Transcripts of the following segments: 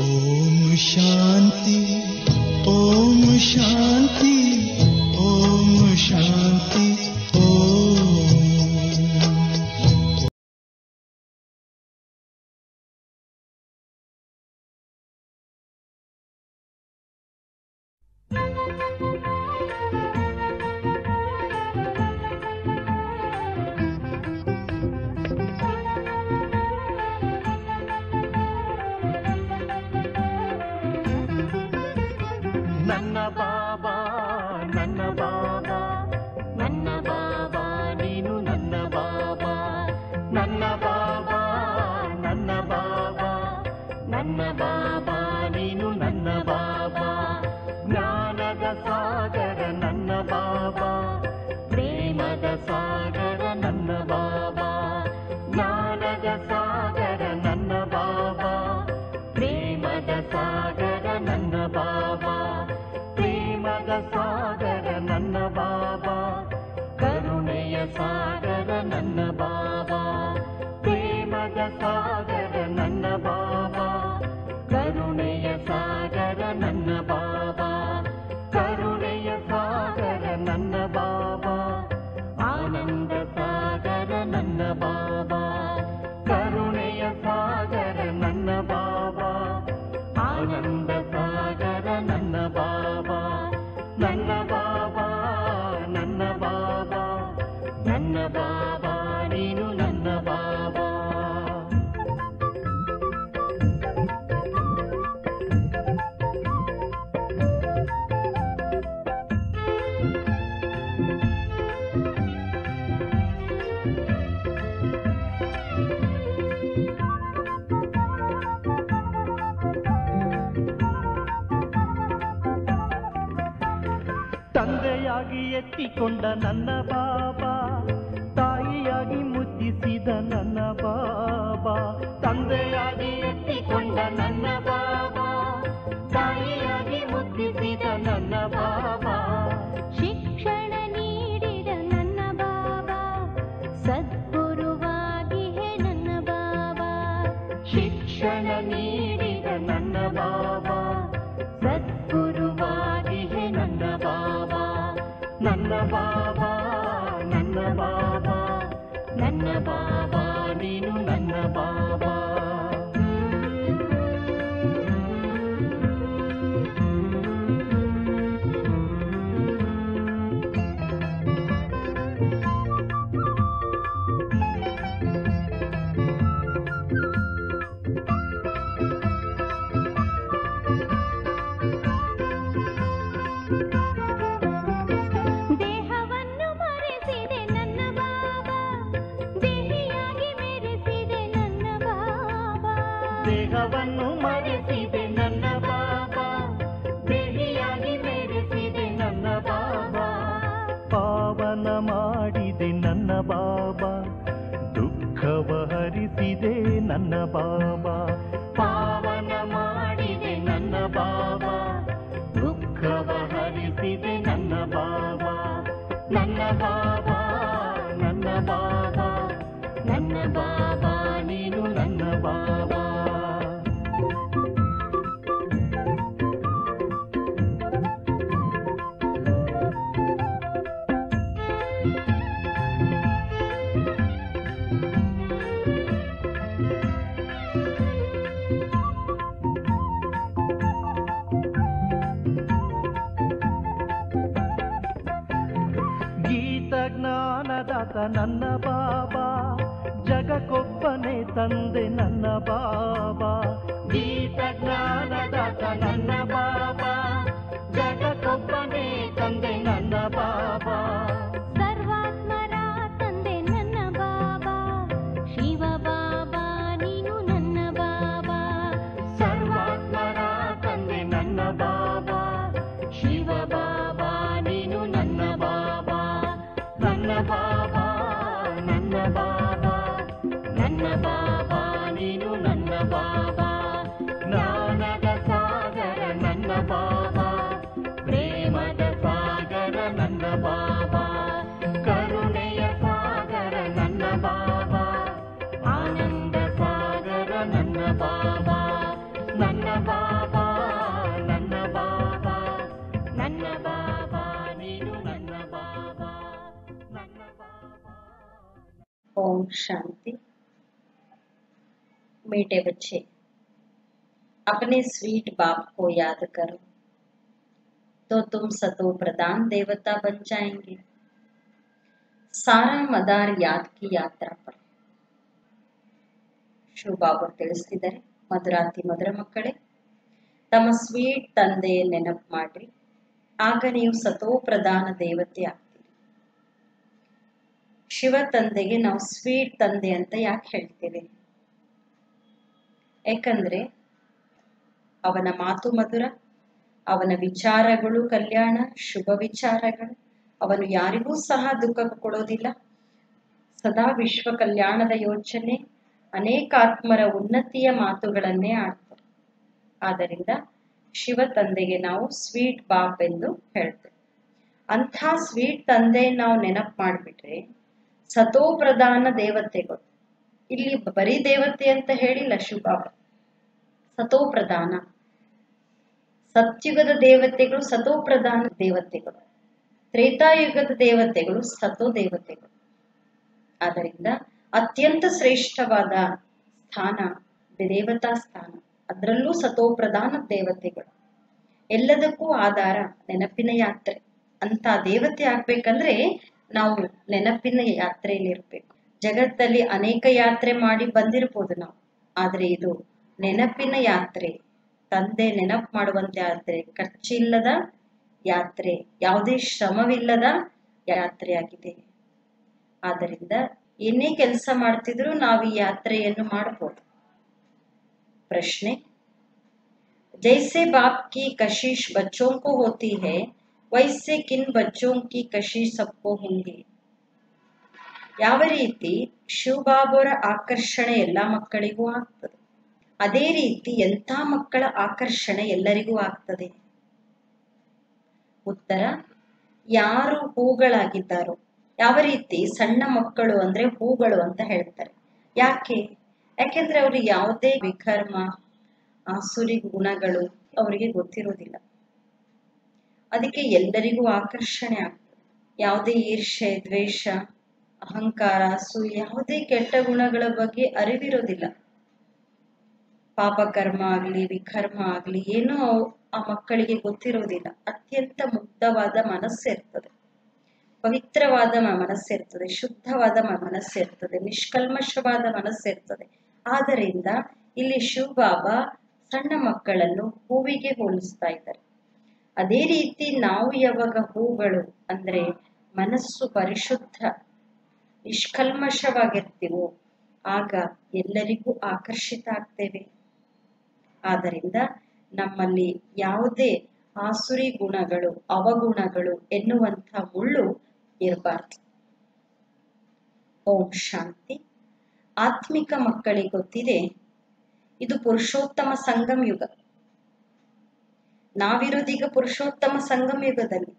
ओम शांति ओम शांति ओम शांति ओम। ತಂದೆಯಾಗಿ ಎತ್ತಿಕೊಂಡ ನನ್ನ ಬಾಬಾ, ತಾಯಿಯಾಗಿ ಮುದ್ದಿಸಿದ ನನ್ನ ಬಾಬಾ. ತಂದೆಯಾಗಿ ಎತ್ತಿಕೊಂಡ ನನ್ನ ಬಾಬಾ, ತಾಯಿಯಾಗಿ ಮುದ್ದಿಸಿದ ನನ್ನ ಬಾಬಾ. ಶಿಕ್ಷಣ ನೀಡಿದ ನನ್ನ ಬಾಬಾ, ಸದ್ಗುರುವಾಗಿ ಹೇ ನನ್ನ ಬಾಬಾ. ಶಿಕ್ಷಣ ನೀಡಿದ ನನ್ನ ಬಾಬಾ, ಸದ್ಗುರುವಾಗಿ ಹೇ ನನ್ನ ಬಾಬಾ. ನನ್ನ ಬಾಬಾ ನನ್ನ ಬಾಬಾ ನನ್ನ ಬಾಬಾ ನೀನು ನನ್ನ ಬಾಬಾ. ದೇಹವನ್ನು ಮರೆಸಿದೆ ನನ್ನ ಬಾಬಾ, ದೇಹಿಯಾಗಿ ಮೆರೆಸಿದೆ ನನ್ನ ಬಾಬಾ. ಪಾವನ ಮಾಡಿದೆ ನನ್ನ ಬಾಬಾ, ದುಃಖವ ಹರಿಸಿದೆ ನನ್ನ ಬಾಬಾ. ಪಾವನ ಮಾಡಿದೆ ನನ್ನ ಬಾಬಾ, ದುಃಖವ ಹರಿಸಿದೆ ನನ್ನ ಬಾಬಾ. ನನ್ನ ಬಾಬಾ ನನ್ನ ಬಾಬಾ ನನ್ನ ಬಾಬಾ ನೀನು ನನ್ನ ಬಾಬಾ. ಜ್ಞಾನದಾತ ನನ್ನ ಬಾಬಾ, ಜಗಕ್ಕೊಬ್ಬನೇ ತಂದೆ ನನ್ನ ಬಾಬಾ. ಗೀತ ಜ್ಞಾನದಾತ ನನ್ನ ಬಾಬಾ, ಜಗಕ್ಕೊಬ್ಬನೇ ತಂದೆ ನನ್ನ ಬಾಬಾ. ಸರ್ವಾತ್ಮರ ತಂದೆ ನನ್ನ ಬಾಬಾ, ಶಿವ ಬಾಬಾ ನೀನು ನನ್ನ ಬಾಬಾ. ಸರ್ವಾತ್ಮರ ತಂದೆ ನನ್ನ ಬಾಬಾ, ಶಿವ ಬಾಬಾ ನೀನು ನನ್ನ ಬಾಬಾ. ನನ್ನ ಬಾಬಾ ನನ್ನ ಬಾಬಾ ನನ್ನ ಬಾಬಾ ನೀನು ನನ್ನ ಬಾಬಾ. ओम शांति। मीठे बच्चे, अपने स्वीट बाप को याद करो तो तुम सतो प्रधान देवता बन जाएंगे। सारा मदार याद की यात्रा पर ಶಿವಬಾಬಾ ತಿಳಿಸ್ತಿದ್ದಾರೆ, ಮಧುರಾತಿ ಮಧುರ ಮಕ್ಕಳೇ, ತಮ್ಮ ಸ್ವೀಟ್ ತಂದೆ ನೆನಪು ಮಾಡ್ರಿ, ಆಗ ನೀವು ಸತೋ ಪ್ರಧಾನ ದೇವತೆ ಆಗ್ತೀರಿ. ಶಿವ ತಂದೆಗೆ ನಾವು ಸ್ವೀಟ್ ತಂದೆ ಅಂತ ಯಾಕೆ ಹೇಳ್ತೀವಿ? ಯಾಕಂದ್ರೆ ಅವನ ಮಾತು ಮಧುರ, ಅವನ ವಿಚಾರಗಳು ಕಲ್ಯಾಣ, ಶುಭ ವಿಚಾರಗಳು. ಅವನು ಯಾರಿಗೂ ಸಹ ದುಃಖ ಕೊಡೋದಿಲ್ಲ. ಸದಾ ವಿಶ್ವ ಕಲ್ಯಾಣದ ಯೋಚನೆ, ಅನೇಕ ಆತ್ಮರ ಉನ್ನತಿಯ ಮಾತುಗಳನ್ನೇ ಆಡ್ತಾರೆ. ಆದ್ದರಿಂದ ಶಿವ ತಂದೆಗೆ ನಾವು ಸ್ವೀಟ್ ಬಾಪ್ ಎಂದು ಹೇಳ್ತೇವೆ. ಅಂಥ ಸ್ವೀಟ್ ತಂದೆ ನಾವು ನೆನಪು ಮಾಡಿಬಿಟ್ರೆ ಸತೋ ಪ್ರಧಾನ ದೇವತೆಗಳು, ಇಲ್ಲಿ ಬರೀ ದೇವತೆ ಅಂತ ಹೇಳಿಲ್ಲ ಶಿವಬಾಬಾ, ಸತೋ ಪ್ರಧಾನ, ಸತ್ಯುಗದ ದೇವತೆಗಳು ಸತೋ ಪ್ರಧಾನ ದೇವತೆಗಳು, ತ್ರೇತಾಯುಗದ ದೇವತೆಗಳು ಸತೋ ದೇವತೆಗಳು. ಆದ್ದರಿಂದ ಅತ್ಯಂತ ಶ್ರೇಷ್ಠವಾದ ಸ್ಥಾನ ದೇವತಾ ಸ್ಥಾನ, ಅದರಲ್ಲೂ ಸತೋ ಪ್ರಧಾನ ದೇವತೆಗಳು. ಎಲ್ಲದಕ್ಕೂ ಆಧಾರ ನೆನಪಿನ ಯಾತ್ರೆ. ಅಂತ ದೇವತೆ ಆಗ್ಬೇಕಂದ್ರೆ ನಾವು ನೆನಪಿನ ಯಾತ್ರೆಯಲ್ಲಿ ಇರ್ಬೇಕು. ಜಗತ್ತಲ್ಲಿ ಅನೇಕ ಯಾತ್ರೆ ಮಾಡಿ ಬಂದಿರ್ಬೋದು ನಾವು, ಆದ್ರೆ ಇದು ನೆನಪಿನ ಯಾತ್ರೆ, ತಂದೆ ನೆನಪು ಮಾಡುವಂತ ಯಾತ್ರೆ, ಖರ್ಚಿಲ್ಲದ ಯಾತ್ರೆ, ಯಾವುದೇ ಶ್ರಮವಿಲ್ಲದ ಯಾತ್ರೆಯಾಗಿದೆ. ಆದ್ದರಿಂದ ಏನೇ ಕೆಲಸ ಮಾಡ್ತಿದ್ರು ನಾವು ಈ ಯಾತ್ರೆಯನ್ನು ಮಾಡಬಹುದು. ಪ್ರಶ್ನೆ, जैसे बाप की कशिश बच्चों को होती है, वैसे किन बच्चों की कशिश सबको होंगी? ಯಾವ ರೀತಿ ಶಿವಬಾಬರ ಆಕರ್ಷಣೆ ಎಲ್ಲಾ ಮಕ್ಕಳಿಗೂ ಆಗ್ತದೆ, ಅದೇ ರೀತಿ ಎಂಥ ಮಕ್ಕಳ ಆಕರ್ಷಣೆ ಎಲ್ಲರಿಗೂ ಆಗ್ತದೆ? ಉತ್ತರ, ಯಾರು ಹೂಗಳಾಗಿದ್ದಾರೋ, ಯಾವ ರೀತಿ ಸಣ್ಣ ಮಕ್ಕಳು ಅಂದ್ರೆ ಹೂಗಳು ಅಂತ ಹೇಳ್ತಾರೆ. ಯಾಕೆಂದ್ರೆ ಅವರು ಯಾವುದೇ ವಿಕರ್ಮ, ಆಸುರಿ ಗುಣಗಳು ಅವರಿಗೆ ಗೊತ್ತಿರೋದಿಲ್ಲ. ಅದಕ್ಕೆ ಎಲ್ಲರಿಗೂ ಆಕರ್ಷಣೆ ಆಗ್ತದೆ. ಯಾವುದೇ ಈರ್ಷೆ, ದ್ವೇಷ, ಅಹಂಕಾರ, ಯಾವುದೇ ಕೆಟ್ಟ ಗುಣಗಳ ಬಗ್ಗೆ ಅರಿವಿರೋದಿಲ್ಲ. ಪಾಪಕರ್ಮ ಆಗ್ಲಿ ವಿಕರ್ಮ ಆಗ್ಲಿ ಏನೋ ಆ ಮಕ್ಕಳಿಗೆ ಗೊತ್ತಿರೋದಿಲ್ಲ. ಅತ್ಯಂತ ಮುಗ್ಧವಾದ ಮನಸ್ಸಿರ್ತದೆ, ಪವಿತ್ರವಾದ ಮನಸ್ಸಿರ್ತದೆ, ಶುದ್ಧವಾದ ಮನಸ್ಸಿರ್ತದೆ, ನಿಷ್ಕಲ್ಮಶವಾದ ಮನಸ್ಸಿರ್ತದೆ. ಆದ್ದರಿಂದ ಇಲ್ಲಿ ಶಿವಬಾಬಾ ಸಣ್ಣ ಮಕ್ಕಳನ್ನು ಹೂವಿಗೆ ಹೋಲಿಸ್ತಾ ಇದ್ದಾರೆ. ಅದೇ ರೀತಿ ನಾವು ಯಾವಾಗ ಹೂಗಳು ಅಂದ್ರೆ ಮನಸ್ಸು ಪರಿಶುದ್ಧ ನಿಷ್ಕಲ್ಮಶವಾಗಿರ್ತೀವೋ ಆಗ ಎಲ್ಲರಿಗೂ ಆಕರ್ಷಿತ ಆಗ್ತೇವೆ. ಆದ್ದರಿಂದ ನಮ್ಮಲ್ಲಿ ಯಾವುದೇ ಆಸುರಿ ಗುಣಗಳು, ಅವಗುಣಗಳು ಎನ್ನುವಂಥ ಮುಳ್ಳು ಇರಬಾರ್ದು. ಓಂ ಶಾಂತಿ. ಆತ್ಮಿಕ ಮಕ್ಕಳಿಗೆ ಗೊತ್ತಿದೆ, ಇದು ಪುರುಷೋತ್ತಮ ಸಂಗಮ ಯುಗ. ನಾವಿರೋದೀಗ ಪುರುಷೋತ್ತಮ ಸಂಗಮ ಯುಗದಲ್ಲಿ.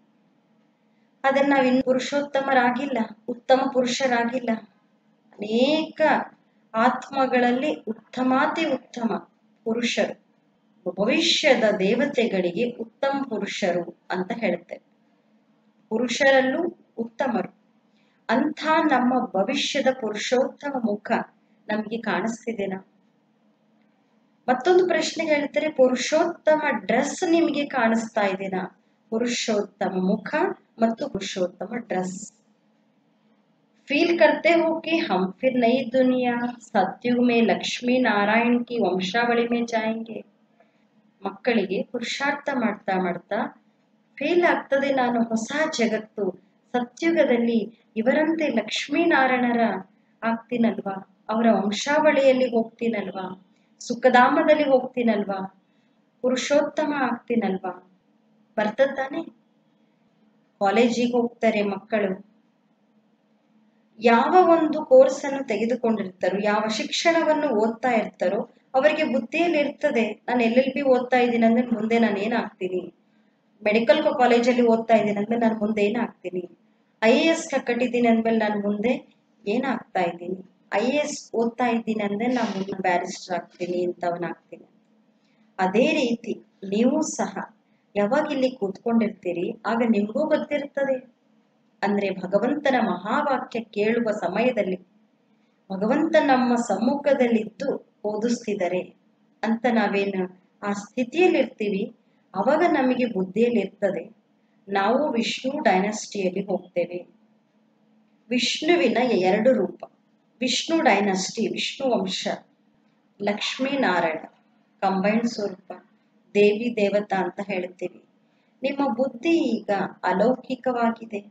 ಆದ್ರೆ ನಾವಿನ್ನು ಪುರುಷೋತ್ತಮರಾಗಿಲ್ಲ, ಉತ್ತಮ ಪುರುಷರಾಗಿಲ್ಲ. ಅನೇಕ ಆತ್ಮಗಳಲ್ಲಿ ಉತ್ತಮಾತಿ ಉತ್ತಮ ಪುರುಷರು, ಭವಿಷ್ಯದ ದೇವತೆಗಳಿಗೆ ಉತ್ತಮ ಪುರುಷರು ಅಂತ ಹೇಳ್ತೇವೆ. ಪುರುಷರಲ್ಲೂ ಉತ್ತಮರು. ಅಂಥ ನಮ್ಮ ಭವಿಷ್ಯದ ಪುರುಷೋತ್ತಮ ಮುಖ ನಮ್ಗೆ ಕಾಣಿಸ್ತಿದೆನಾ? ಮತ್ತೊಂದು ಪ್ರಶ್ನೆ ಹೇಳ್ತಾರೆ, ಪುರುಷೋತ್ತಮ ಡ್ರೆಸ್ ನಿಮಗೆ ಕಾಣಿಸ್ತಾ ಇದೆನಾ? ಪುರುಷೋತ್ತಮ ಮುಖ ಮತ್ತು ಪುರುಷೋತ್ತಮ ಡ್ರೆಸ್. फील करते हो कि हम फिर नई दुनिया सतयुग में लक्ष्मी नारायण की वंशावಳಿ में जाएंगे? ಮಕ್ಕಳಿಗೆ ಪುರುಷಾರ್ಥ ಮಾಡ್ತಾ ಮಾಡ್ತಾ ಫೀಲ್ ಆಗ್ತದೆ, ನಾನು ಹೊಸ ಜಗತ್ತು ಸತ್ಯುಗದಲ್ಲಿ ಇವರಂತೆ ಲಕ್ಷ್ಮೀನಾರಾಯಣರ ಆಗ್ತೀನಲ್ವಾ, ಅವರ ವಂಶಾವಳಿಯಲ್ಲಿ ಹೋಗ್ತೀನಲ್ವಾ, ಸುಖಧಾಮದಲ್ಲಿ ಹೋಗ್ತೀನಲ್ವಾ, ಪುರುಷೋತ್ತಮ ಆಗ್ತೀನಲ್ವಾ. ಬರ್ತದಾನೆ? ಕಾಲೇಜಿಗೆ ಹೋಗ್ತಾರೆ ಮಕ್ಕಳು, ಯಾವ ಒಂದು ಕೋರ್ಸ್ ಅನ್ನು ತೆಗೆದುಕೊಂಡಿರ್ತಾರೋ, ಯಾವ ಶಿಕ್ಷಣವನ್ನು ಓದ್ತಾ ಇರ್ತಾರೋ ಅವರಿಗೆ ಬುದ್ಧಿಯಲ್ಲಿ ಇರ್ತದೆ, ನಾನು LLB ಓದ್ತಾ ಇದ್ದೀನಿ ಅಂದ್ರೆ ಮುಂದೆ ನಾನು ಏನಾಗ್ತೀನಿ, ಮೆಡಿಕಲ್ ಕಾಲೇಜಲ್ಲಿ ಓದ್ತಾ ಇದ್ದೀನಿ ಅಂದ್ಮೇಲೆ ನಾನು ಮುಂದೆ ಏನಾಗ್ತೀನಿ, IAS ಕಟ್ಟಿದ್ದೀನಿ ಅಂದ್ಮೇಲೆ ನಾನು ಮುಂದೆ ಏನಾಗ್ತಾ ಇದ್ದೀನಿ, IAS ಓದ್ತಾ ಇದ್ದೀನಿ ಅಂದ್ರೆ ನಾನು ಮುಂದೆ ಬ್ಯಾರಿಸ್ಟರ್ ಆಗ್ತೀನಿ, ಇಂಥವನಾಗ್ತೀನಿ. ಅದೇ ರೀತಿ ನೀವು ಸಹ ಯಾವಾಗ ಇಲ್ಲಿ ಕೂತ್ಕೊಂಡಿರ್ತೀರಿ ಆಗ ನಿಮಗೂ ಗೊತ್ತಿರ್ತದೆ. ಅಂದ್ರೆ ಭಗವಂತನ ಮಹಾವಾಕ್ಯ ಕೇಳುವ ಸಮಯದಲ್ಲಿ ಭಗವಂತ ನಮ್ಮ ಸಮ್ಮುಖದಲ್ಲಿದ್ದು ಓದಿಸ್ತಿದ್ದಾರೆ ಅಂತ ನಾವೇನು ಆ ಸ್ಥಿತಿಯಲ್ಲಿರ್ತೀವಿ, ಅವಾಗ ನಮಗೆ ಬುದ್ಧಿಯಲ್ಲಿರ್ತದೆ ನಾವು ವಿಷ್ಣು ಡೈನಸ್ಟಿಯಲ್ಲಿ ಹೋಗ್ತೇವೆ. ವಿಷ್ಣುವಿನ 2 ರೂಪ, ವಿಷ್ಣು ಡೈನಸ್ಟಿ, ವಿಷ್ಣು ವಂಶ, ಲಕ್ಷ್ಮೀನಾರಾಯಣ ಕಂಬೈನ್ಡ್ ಸ್ವರೂಪ, ದೇವಿ ದೇವತಾ ಅಂತ ಹೇಳ್ತೀವಿ. ನಿಮ್ಮ ಬುದ್ಧಿ ಈಗ ಅಲೌಕಿಕವಾಗಿದೆ.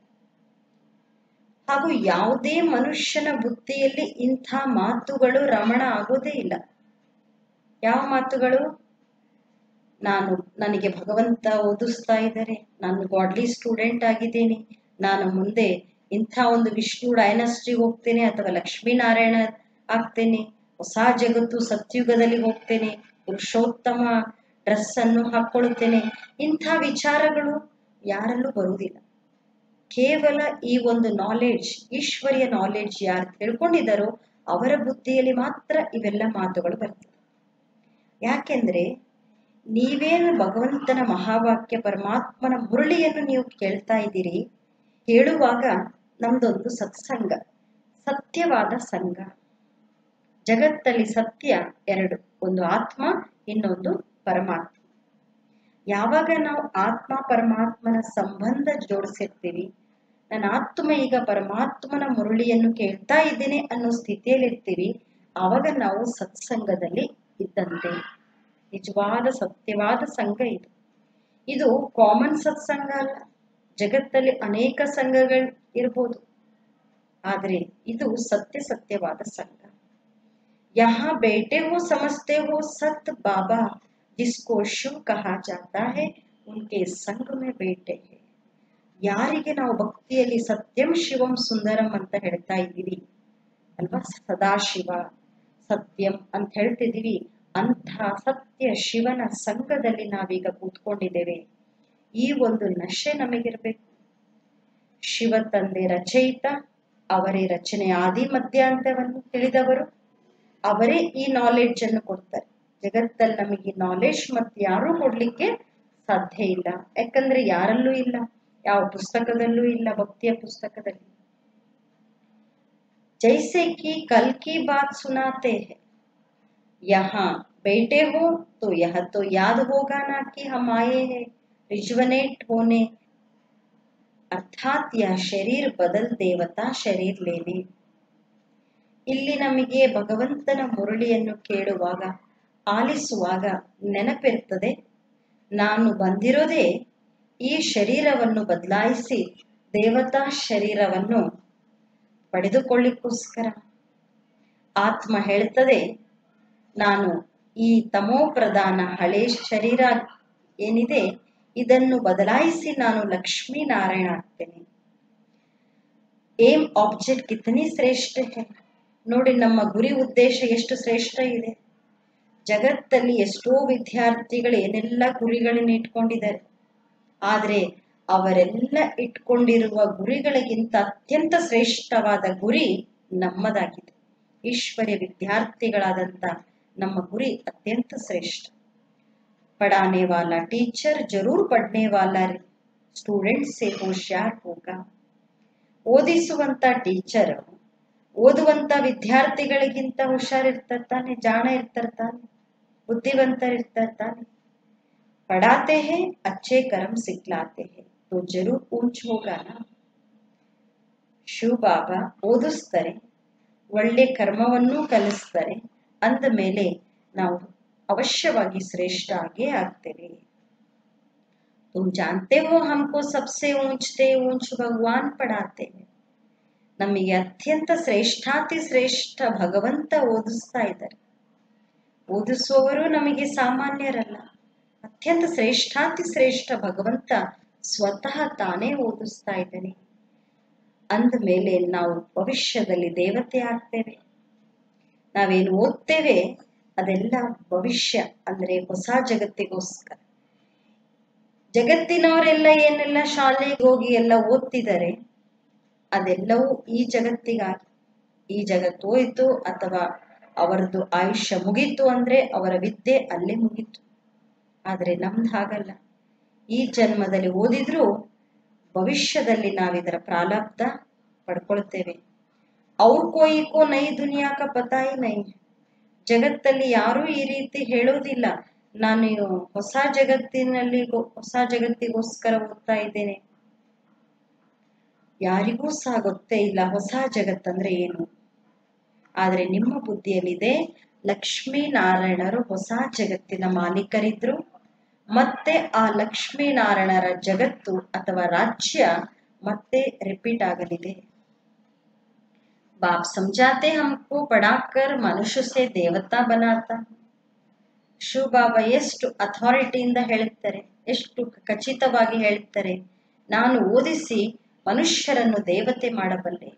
ಹಾಗೂ ಯಾವುದೇ ಮನುಷ್ಯನ ಬುದ್ಧಿಯಲ್ಲಿ ಇಂಥ ಮಾತುಗಳು ರಮಣ ಆಗೋದೇ ಇಲ್ಲ. ಯಾವ ಮಾತುಗಳು? ನನಗೆ ಭಗವಂತ ಓದಿಸ್ತಾ ಇದ್ದಾರೆ, ನಾನು ಗಾಡ್ಲಿ ಸ್ಟೂಡೆಂಟ್ ಆಗಿದ್ದೀನಿ, ನಾನು ಮುಂದೆ ಇಂಥ ಒಂದು ವಿಷ್ಣು ಡೈನಸ್ಟಿಗೆ ಹೋಗ್ತೇನೆ ಅಥವಾ ಲಕ್ಷ್ಮೀನಾರಾಯಣ ಆಗ್ತೇನೆ, ಹೊಸ ಜಗತ್ತು ಸತ್ಯುಗದಲ್ಲಿ ಹೋಗ್ತೇನೆ, ಪುರುಷೋತ್ತಮ ಡ್ರೆಸ್ ಅನ್ನು ಹಾಕೊಳ್ಳುತ್ತೇನೆ. ಇಂಥ ವಿಚಾರಗಳು ಯಾರಲ್ಲೂ ಬರುವುದಿಲ್ಲ. ಕೇವಲ ಈ ಒಂದು ನಾಲೆಡ್ಜ್, ಈಶ್ವರ್ಯ ನಾಲೆಡ್ಜ್ ಯಾರು ತಿಳ್ಕೊಂಡಿದ್ದಾರೋ ಅವರ ಬುದ್ಧಿಯಲ್ಲಿ ಮಾತ್ರ ಇವೆಲ್ಲ ಮಾತುಗಳು ಬರ್ತವೆ. ಯಾಕೆಂದ್ರೆ ನೀವೇನು ಭಗವಂತನ ಮಹಾವಾಕ್ಯ ಪರಮಾತ್ಮನ ಮುರಳಿಯನ್ನು ನೀವು ಕೇಳ್ತಾ ಇದ್ದೀರಿ. ಕೇಳುವಾಗ ನಮ್ದೊಂದು ಸತ್ಸಂಗ, ಸತ್ಯವಾದ ಸಂಘ. ಜಗತ್ತಲ್ಲಿ ಸತ್ಯ 2, ಒಂದು ಆತ್ಮ, ಇನ್ನೊಂದು ಪರಮಾತ್ಮ. ಯಾವಾಗ ನಾವು ಆತ್ಮ ಪರಮಾತ್ಮನ ಸಂಬಂಧ ಜೋಡಿಸಿರ್ತೀವಿ, ನನ್ನ ಆತ್ಮ ಈಗ ಪರಮಾತ್ಮನ ಮುರಳಿಯನ್ನು ಕೇಳ್ತಾ ಇದ್ದೇನೆ ಅನ್ನೋ ಸ್ಥಿತಿಯಲ್ಲಿರ್ತೀವಿ, ಆವಾಗ ನಾವು ಸತ್ಸಂಗದಲ್ಲಿ ಇದ್ದಂತೆ. ನಿಜವಾದ ಸತ್ಯವಾದ ಸಂಘ ಇದು. ಇದು ಕಾಮನ್ ಸತ್ಸಂಗ ಅಲ್ಲ. ಜಗತ್ತಲ್ಲಿ ಅನೇಕ ಸಂಘಗಳು ಇರ್ಬೋದು, ಆದ್ರೆ ಇದು ಸತ್ಯವಾದ ಸಂಘ. यहाँ बैठे हो समझते हो सत बाबा जिसको शिव कहा जाता है उनके संग में बैठे हैं. ಯಾರಿಗೆ ನಾವು ಭಕ್ತಿಯಲ್ಲಿ ಸತ್ಯಂ ಶಿವಂ ಸುಂದರಂ ಅಂತ ಹೇಳ್ತಾ ಇದ್ದೀವಿ ಅಲ್ವಾ, ಸದಾಶಿವ ಸತ್ಯಂ ಅಂತ ಹೇಳ್ತಿದ್ದೀವಿ, ಅಂಥ ಸತ್ಯ ಶಿವನ ಸಂಘದಲ್ಲಿ ನಾವೀಗ ಕೂತ್ಕೊಂಡಿದ್ದೇವೆ. ಈ ಒಂದು ನಶೆ ನಮಗಿರ್ಬೇಕು. ಶಿವ ತಂದೆ ರಚಯಿತ, ಅವರೇ ರಚನೆ ಆದಿ ಮಧ್ಯಾಂತವನ್ನು ತಿಳಿದವರು, ಅವರೇ ಈ ನಾಲೆಡ್ಜ್ ಅನ್ನು ಕೊಡ್ತಾರೆ. ಜಗತ್ತಲ್ಲಿ ನಮಗೆ ನಾಲೆಡ್ಜ್ ಮತ್ತೆ ಯಾರೂ ಕೊಡ್ಲಿಕ್ಕೆ ಸಾಧ್ಯ ಇಲ್ಲ. ಯಾಕಂದ್ರೆ ಯಾರಲ್ಲೂ ಇಲ್ಲ, ಯಾವ ಪುಸ್ತಕದಲ್ಲೂ ಇಲ್ಲ, ಭಕ್ತಿಯ ಪುಸ್ತಕದಲ್ಲಿ. जैसे कि कल की बात सुनाते हैं, यहाँ बैठे हो तो यह तो याद होगा ना कि हम आए हैं रिजवनेट होने, अर्थात यह शरीर बदल देवता शरीर लेने. ಇಲ್ಲಿ ನಮಗೆ ಭಗವಂತನ ಮುರಳಿಯನ್ನು ಕೇಳುವಾಗ, ಆಲಿಸುವಾಗ ನೆನಪಿರ್ತದೆ, ನಾನು ಬಂದಿರೋದೇ ಈ ಶರೀರವನ್ನು ಬದಲಾಯಿಸಿ ದೇವತಾ ಶರೀರವನ್ನು ಪಡೆದುಕೊಳ್ಳಿಕ್ಕೋಸ್ಕರ. ಆತ್ಮ ಹೇಳ್ತದೆ, ನಾನು ಈ ತಮೋ ಪ್ರಧಾನ ಹಳೆ ಶರೀರ ಏನಿದೆ ಇದನ್ನು ಬದಲಾಯಿಸಿ ನಾನು ಲಕ್ಷ್ಮೀನಾರಾಯಣ ಆಗ್ತೇನೆ. ಏಮ್ ಆಬ್ಜೆಕ್ಟ್ ಕಿತನಿ ಶ್ರೇಷ್ಠ ಹೇ. ನೋಡಿ, ನಮ್ಮ ಗುರಿ ಉದ್ದೇಶ ಎಷ್ಟು ಶ್ರೇಷ್ಠ ಇದೆ. ಜಗತ್ತಲ್ಲಿ ಎಷ್ಟೋ ವಿದ್ಯಾರ್ಥಿಗಳು ಏನೆಲ್ಲ ಗುರಿಗಳನ್ನ ಇಟ್ಕೊಂಡಿದ್ದಾರೆ, ಆದ್ರೆ ಅವರೆಲ್ಲ ಇಟ್ಕೊಂಡಿರುವ ಗುರಿಗಳಿಗಿಂತ ಅತ್ಯಂತ ಶ್ರೇಷ್ಠವಾದ ಗುರಿ ನಮ್ಮದಾಗಿದೆ. ಈಶ್ವರ್ಯ ವಿದ್ಯಾರ್ಥಿಗಳಾದಂತ ನಮ್ಮ ಗುರಿ ಅತ್ಯಂತ ಶ್ರೇಷ್ಠ. ಪಡಾನೆ ವಾಲಾ ಟೀಚರ್ ಜರೂರ್ ಪಡ್ನೆ ವಾಲಾ ಸ್ಟೂಡೆಂಟ್ ಸೇ ಹೋಶಿಯಾರ್ ಹೋಗಾ. ಓದಿಸುವಂತ ಟೀಚರ್ ಓದುವಂತ ವಿದ್ಯಾರ್ಥಿಗಳಿಗಿಂತ ಹುಷಾರಿರ್ತಾನೆ, ಜಾಣ ಇರ್ತಾನೆ, ಬುದ್ಧಿವಂತರಿರ್ತಾನೆ. ಪಡಾತೆ ಹೇ ಅಚ್ಚೆ ಕರ್ಮ ಸಿಕ್ಲಾತೆ ಹೇ ತೋ ಜರೂರ್ ಊಂಚ್ ಹೋಗಾನ. ಶಿವ ಬಾಬಾ ಓದಿಸ್ತಾರೆ, ಒಳ್ಳೆ ಕರ್ಮವನ್ನೂ ಕಲಿಸ್ತಾರೆ, ಅಂದ ಮೇಲೆ ನಾವು ಅವಶ್ಯವಾಗಿ ಶ್ರೇಷ್ಠ ಆಗೇ ಆಗ್ತೇವೆ. ತುಮ್ ಜಾನ್ತೆ ಹೋ ಹಮ್ಕೋ ಸಬ್ಸೆ ಊಂಚ್ತೆ ಊಂಚ್ ಭಗವಾನ್ ಪಡಾತೆ ಹೇ. ನಮಗೆ ಅತ್ಯಂತ ಶ್ರೇಷ್ಠಾತಿ ಶ್ರೇಷ್ಠ ಭಗವಂತ ಓದಿಸ್ತಾ ಇದ್ದಾರೆ. ಓದಿಸುವವರು ನಮಗೆ ಸಾಮಾನ್ಯರಲ್ಲ, ಅತ್ಯಂತ ಶ್ರೇಷ್ಠಾತಿ ಶ್ರೇಷ್ಠ ಭಗವಂತ ಸ್ವತಃ ತಾನೇ ಓದಿಸ್ತಾ ಇದ್ದಾನೆ. ಅಂದ ಮೇಲೆ ನಾವು ಭವಿಷ್ಯದಲ್ಲಿ ದೇವತೆ ಆಗ್ತೇವೆ. ನಾವೇನು ಓದ್ತೇವೆ ಅದೆಲ್ಲ ಭವಿಷ್ಯ, ಅಂದ್ರೆ ಹೊಸ ಜಗತ್ತಿಗೋಸ್ಕರ. ಜಗತ್ತಿನವರೆಲ್ಲ ಏನೆಲ್ಲ ಶಾಲೆಗೆ ಹೋಗಿ ಎಲ್ಲ ಓದ್ತಿದ್ದಾರೆ, ಅದೆಲ್ಲವೂ ಈ ಜಗತ್ತಿಗಾಗಿ. ಈ ಜಗತ್ತು ಹೋಯ್ತು ಅಥವಾ ಅವರದ್ದು ಆಯುಷ್ಯ ಮುಗೀತು ಅಂದ್ರೆ ಅವರ ವಿದ್ಯೆ ಅಲ್ಲೇ ಮುಗೀತು. ಆದ್ರೆ ನಮ್ದು ಹಾಗಲ್ಲ. ಈ ಜನ್ಮದಲ್ಲಿ ಓದಿದ್ರೂ ಭವಿಷ್ಯದಲ್ಲಿ ನಾವಿದರ ಪ್ರಾರಬ್ಧ ಪಡ್ಕೊಳ್ತೇವೆ. ಅವ್ರ ಕೋಯಿಕೋ ನೈ ದುನಿಯಾ ಕಾ ಪತಾ ಹಿ ನೈ. ಜಗತ್ತಲ್ಲಿ ಯಾರೂ ಈ ರೀತಿ ಹೇಳೋದಿಲ್ಲ, ನಾನು ಹೊಸ ಜಗತ್ತಿಗೋಸ್ಕರ ಓದ್ತಾ ಇದ್ದೇನೆ. ಯಾರಿಗೂ ಸಹ ಗೊತ್ತೇ ಇಲ್ಲ ಹೊಸ ಜಗತ್ತಂದ್ರೆ ಏನು. ಆದ್ರೆ ನಿಮ್ಮ ಬುದ್ಧಿಯಲ್ಲಿದೆ, ಲಕ್ಷ್ಮೀನಾರಾಯಣರು ಹೊಸ ಜಗತ್ತಿನ ಮಾಲೀಕರಿದ್ರು, ಮತ್ತೆ ಆ ಲಕ್ಷ್ಮೀನಾರಾಯಣರ ಜಗತ್ತು ಅಥವಾ ರಾಜ್ಯ ಮತ್ತೆ ರಿಪೀಟ್ ಆಗಲಿದೆ. बाप समझाते हमको पढ़ाकर मनुष्य से देवता बनाता. ಶಿವ ಬಾಬಾ ಎಷ್ಟು ಅಥಾರಿಟಿಯಿಂದ ಹೇಳುತ್ತಾರೆ, ಎಷ್ಟು ಖಚಿತವಾಗಿ ಹೇಳುತ್ತಾರೆ, ನಾನು ಓದಿಸಿ ಮನುಷ್ಯರನ್ನು ದೇವತೆ ಮಾಡಬಲ್ಲೆ.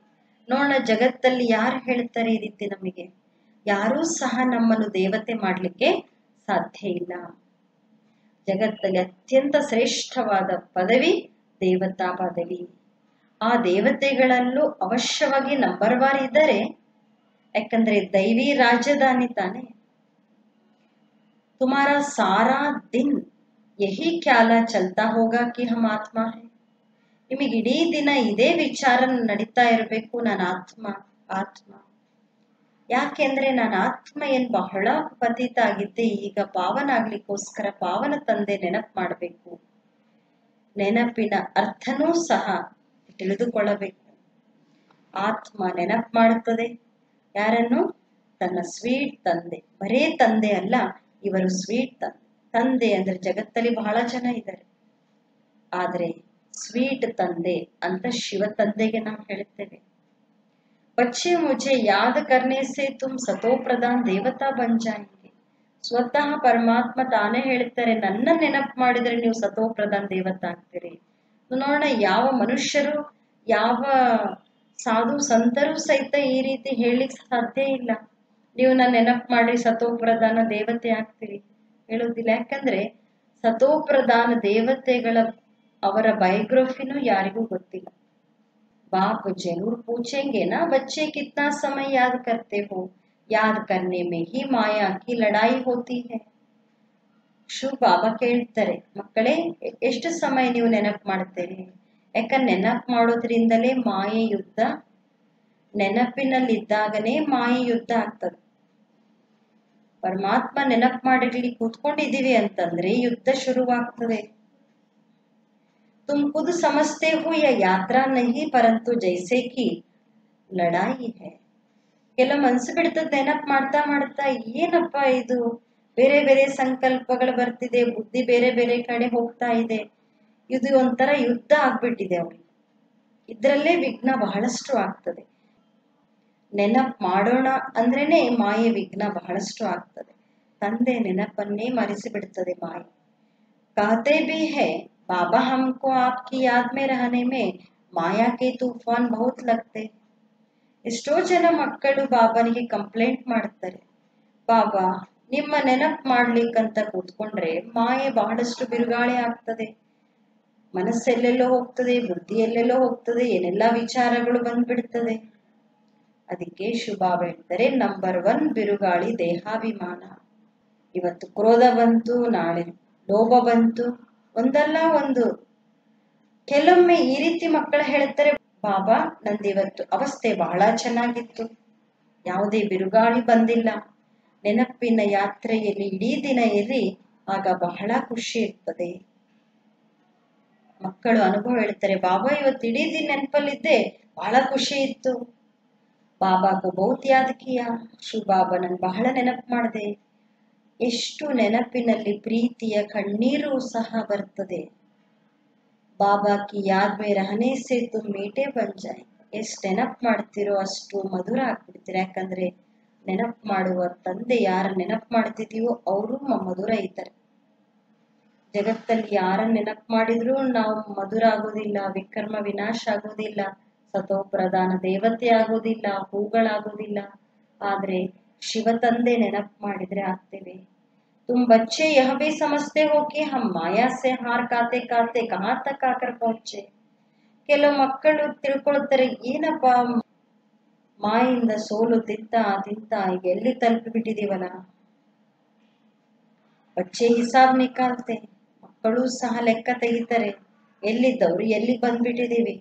ನೋಡೋಣ ಜಗತ್ತಲ್ಲಿ ಯಾರು ಹೇಳ್ತಾರೆ ಈ ರೀತಿ ನಮಗೆ? ಯಾರೂ ಸಹ ನಮ್ಮನ್ನು ದೇವತೆ ಮಾಡಲಿಕ್ಕೆ ಸಾಧ್ಯ ಇಲ್ಲ. ಜಗತ್ತಲ್ಲಿ ಅತ್ಯಂತ ಶ್ರೇಷ್ಠವಾದ ಪದವಿ ದೇವತಾ ಪದವಿ. ಆ ದೇವತೆಗಳಲ್ಲೂ ಅವಶ್ಯವಾಗಿ ನಂಬರ್ 1 ಇದ್ದಾರೆ, ಯಾಕಂದ್ರೆ ದೈವಿ ರಾಜಧಾನಿ ತಾನೆ. तुम्हारा सारा दिन यही ख्याल चलता होगा कि हम आत्मा है. ನಿಮಗೆ ಇಡೀ ದಿನ ಇದೇ ವಿಚಾರ ನಡೀತಾ ಇರಬೇಕು, ನಾನು ಆತ್ಮ ಆತ್ಮ. ಯಾಕೆಂದ್ರೆ ನಾನು ಆತ್ಮ ಏನ್ ಬಹಳ ಪತಿತ ಆಗಿದ್ದೆ, ಈಗ ಪಾವನ ಆಗ್ಲಿಕ್ಕೋಸ್ಕರ ಪಾವನ ತಂದೆ ನೆನಪು ಮಾಡಬೇಕು. ನೆನಪಿನ ಅರ್ಥನೂ ಸಹ ತಿಳಿದುಕೊಳ್ಳಬೇಕು. ಆತ್ಮ ನೆನಪು ಮಾಡುತ್ತದೆ ಯಾರನ್ನು? ತನ್ನ ಸ್ವೀಟ್ ತಂದೆ. ಬರೇ ತಂದೆ ಅಲ್ಲ, ಇವರು ಸ್ವೀಟ್ ತಂದೆ. ತಂದೆ ಅಂದ್ರೆ ಜಗತ್ತಲ್ಲಿ ಬಹಳ ಜನ ಇದ್ದಾರೆ, ಆದ್ರೆ ಸ್ವೀಟ್ ತಂದೆ ಅಂತ ಶಿವ ತಂದೆಗೆ ನಾವು ಹೇಳುತ್ತೇವೆ. ಬಚ್ಚೆ ಮುझे ಯಾದ ಕರ್ನೆ ಸೆ ತುಮ್ ಸತೋ ಪ್ರಧಾನ್ ದೇವತಾ ಬನ್ ಜಾಯೆಂಗೆ. ಸ್ವತಃ ಪರಮಾತ್ಮ ತಾನೇ ಹೇಳ್ತಾರೆ, ನನ್ನ ನೆನಪು ಮಾಡಿದ್ರೆ ನೀವು ಸತೋ ಪ್ರಧಾನ್ ದೇವತಾ ಆಗ್ತೀರಿ. ನೋಡೋಣ, ಯಾವ ಮನುಷ್ಯರು ಯಾವ ಸಾಧು ಸಂತರು ಸಹಿತ ಈ ರೀತಿ ಹೇಳಲಿಕ್ಕೆ ಸಾಧ್ಯ ಇಲ್ಲ, ನೀವು ನನ್ನ ನೆನಪು ಮಾಡಿ ಸತೋ ಪ್ರಧಾನ ದೇವತೆ ಆಗ್ತೀರಿ, ಹೇಳೋದಿಲ್ಲ. ಯಾಕಂದ್ರೆ ಸತೋ ಪ್ರಧಾನ ದೇವತೆಗಳ ಅವರ ಬಯೋಗ್ರಫಿನೂ ಯಾರಿಗೂ ಗೊತ್ತಿಲ್ಲ. बाप जरूर पूछेंगे ना, बच्चे कितना समय याद करते हो, याद करने में ही माया की लड़ाई होती है. ಶಿವ ಬಾಬಾ ಕೇಳ್ತಾರೆ, ಮಕ್ಕಳೇ ಎಷ್ಟು ಸಮಯ ನೀವು ನೆನಪು ಮಾಡ್ತೀರಿ? ಯಾಕಂದ್ರೆ ನೆನಪು ಮಾಡೋದ್ರಿಂದಲೇ ಮಾಯೆ ಯುದ್ಧ, ನೆನಪಿನಲ್ಲಿದ್ದಾಗನೇ ಮಾಯೆ ಯುದ್ಧ ಆಗ್ತದೆ. ಪರಮಾತ್ಮ ನೆನಪು ಮಾಡಿರ್ಲಿ ಕೂತ್ಕೊಂಡಿದೀವಿ ಅಂತಂದ್ರೆ ಯುದ್ಧ ಶುರುವಾಗ್ತದೆ. तुम खुद समझते हो यह यात्रा नहीं परंतु जैसे कि लड़ाई है. ಕೆಲವು ಮನಸ್ಸು ಬಿಡ್ತದೆ ನೆನಪು ಮಾಡ್ತಾ ಮಾಡ್ತಾ, ಏನಪ್ಪ ಇದು ಬೇರೆ ಬೇರೆ ಸಂಕಲ್ಪಗಳು ಬರ್ತಿದೆ, ಬುದ್ಧಿ ಬೇರೆ ಬೇರೆ ಕಡೆ ಹೋಗ್ತಾ ಇದೆ, ಇದು ಒಂಥರ ಯುದ್ಧ ಆಗ್ಬಿಟ್ಟಿದೆ ಅವ್ರಿಗೆ. ಇದ್ರಲ್ಲೇ ವಿಘ್ನ ಬಹಳಷ್ಟು ಆಗ್ತದೆ. ನೆನಪು ಮಾಡೋಣ ಅಂದ್ರೇನೆ ಮಾಯೆ ವಿಘ್ನ ಬಹಳಷ್ಟು ಆಗ್ತದೆ. ತಂದೆ ನೆನಪನ್ನೇ ಮರೆಸಿ ಬಿಡ್ತದೆ ಮಾಯೆ. कहते भी है बाबा हमको आपकी याद में रहने में माया के तूफान बहुत लगते. ಎಷ್ಟೋ ಜನ ಮಕ್ಕಳು ಬಾಬನಿಗೆ ಕಂಪ್ಲೇಂಟ್ ಮಾಡ್ತಾರೆ, ಬಾಬಾ ನಿಮ್ಮ ನೆನಪು ಮಾಡ್ಲಿಕ್ಕಂತ ಕೂತ್ಕೊಂಡ್ರೆ ಮಾಯೆ ಬಹಳಷ್ಟು ಬಿರುಗಾಳಿ ಆಗ್ತದೆ, ಮನಸ್ಸೆಲ್ಲೆಲ್ಲೋ ಹೋಗ್ತದೆ, ಬುದ್ಧಿ ಎಲ್ಲೆಲ್ಲೋ ಹೋಗ್ತದೆ, ಏನೆಲ್ಲಾ ವಿಚಾರಗಳು ಬಂದ್ಬಿಡ್ತದೆ. ಅದಕ್ಕೆ ಶಿವಬಾಬಾ ಹೇಳ್ತಾರೆ, ನಂಬರ್ 1 ಬಿರುಗಾಳಿ ದೇಹಾಭಿಮಾನ. ಇವತ್ತು ಕ್ರೋಧ ಬಂತು, ನಾಳೆ ಲೋಭ ಬಂತು, ಒಂದಲ್ಲ ಒಂದು. ಕೆಲವೊಮ್ಮೆ ಈ ರೀತಿ ಮಕ್ಕಳು ಹೇಳ್ತಾರೆ, ಬಾಬಾ ನಂದಿವತ್ತು ಅವಸ್ಥೆ ಬಹಳ ಚೆನ್ನಾಗಿತ್ತು, ಯಾವುದೇ ಬಿರುಗಾಳಿ ಬಂದಿಲ್ಲ, ನೆನಪಿನ ಯಾತ್ರೆಯಲ್ಲಿ ಇಡೀ ದಿನ ಇರಿ, ಆಗ ಬಹಳ ಖುಷಿ ಇರ್ತದೆ. ಮಕ್ಕಳು ಅನುಭವ ಹೇಳ್ತಾರೆ, ಬಾಬಾ ಇವತ್ತು ಇಡೀ ದಿನ ನೆನಪಲ್ಲಿದ್ದೆ, ಬಹಳ ಖುಷಿ ಇತ್ತು. ಬಾಬಾಗೂ ಬಹುತ್ ಯಾದ್ ಕಿಯಾ, ಶಿವ ಬಾಬಾ ನನ್ ಬಹಳ ನೆನಪು ಮಾಡಿದೆ. ಎಷ್ಟು ನೆನಪಿನಲ್ಲಿ ಪ್ರೀತಿಯ ಕಣ್ಣೀರು ಸಹ ಬರ್ತದೆ. ಬಾಬಾ ಕಿ ಯಾದ್ ಮೇ ರಹನೆ ಸೆ ತುಮ್ ಮೀಟೆ ಬನ್ ಜಾಯ್. ಎಷ್ಟು ನೆನಪು ಮಾಡ್ತಿರೋ ಅಷ್ಟು ಮಧುರ ಆಗ್ಬಿಡ್ತೀರ. ಯಾಕಂದ್ರೆ ನೆನಪು ಮಾಡುವ ತಂದೆ ಯಾರ ನೆನಪು ಮಾಡ್ತಿದೀವೋ ಅವರು ಮಧುರ ಇದ್ದಾರೆ. ಜಗತ್ತಲ್ಲಿ ಯಾರನ್ನ ನೆನಪು ಮಾಡಿದ್ರು ನಾವು ಮಧುರ ಆಗೋದಿಲ್ಲ, ವಿಕರ್ಮ ವಿನಾಶ ಆಗೋದಿಲ್ಲ, ಸತೋ ಪ್ರಧಾನ ದೇವತೆ ಆಗೋದಿಲ್ಲ, ಹೂಗಳಾಗೋದಿಲ್ಲ. ಆದ್ರೆ ಶಿವ ತಂದೆ ನೆನಪು ಮಾಡಿದ್ರೆ ಆಗ್ತೇವೆ. तुम बच्चे यह भी समझते हो कि हम माया से हार खाते खाते कहाँ तक आकर पहुंचे. ಕೆಲವು ಮಕ್ಕಳು ತಿಳ್ಕೊಳ್ತಾರೆ, ಏನಪ್ಪ ಮಾಯಿಂದ ಸೋಲು ತಿಂತ ಈಗ ಎಲ್ಲಿ ತಲುಪಿಬಿಟ್ಟಿದೀವಲ್ಲ. ಬಚ್ಚೆ ಹಿಸಾಬ್ ನಿಕಾಲ್ತೆ, ಮಕ್ಕಳು ಸಹ ಲೆಕ್ಕ ತೆಗಿತಾರೆ, ಎಲ್ಲಿದ್ದವ್ರು ಎಲ್ಲಿ ಬಂದ್ಬಿಟ್ಟಿದೀವಿ.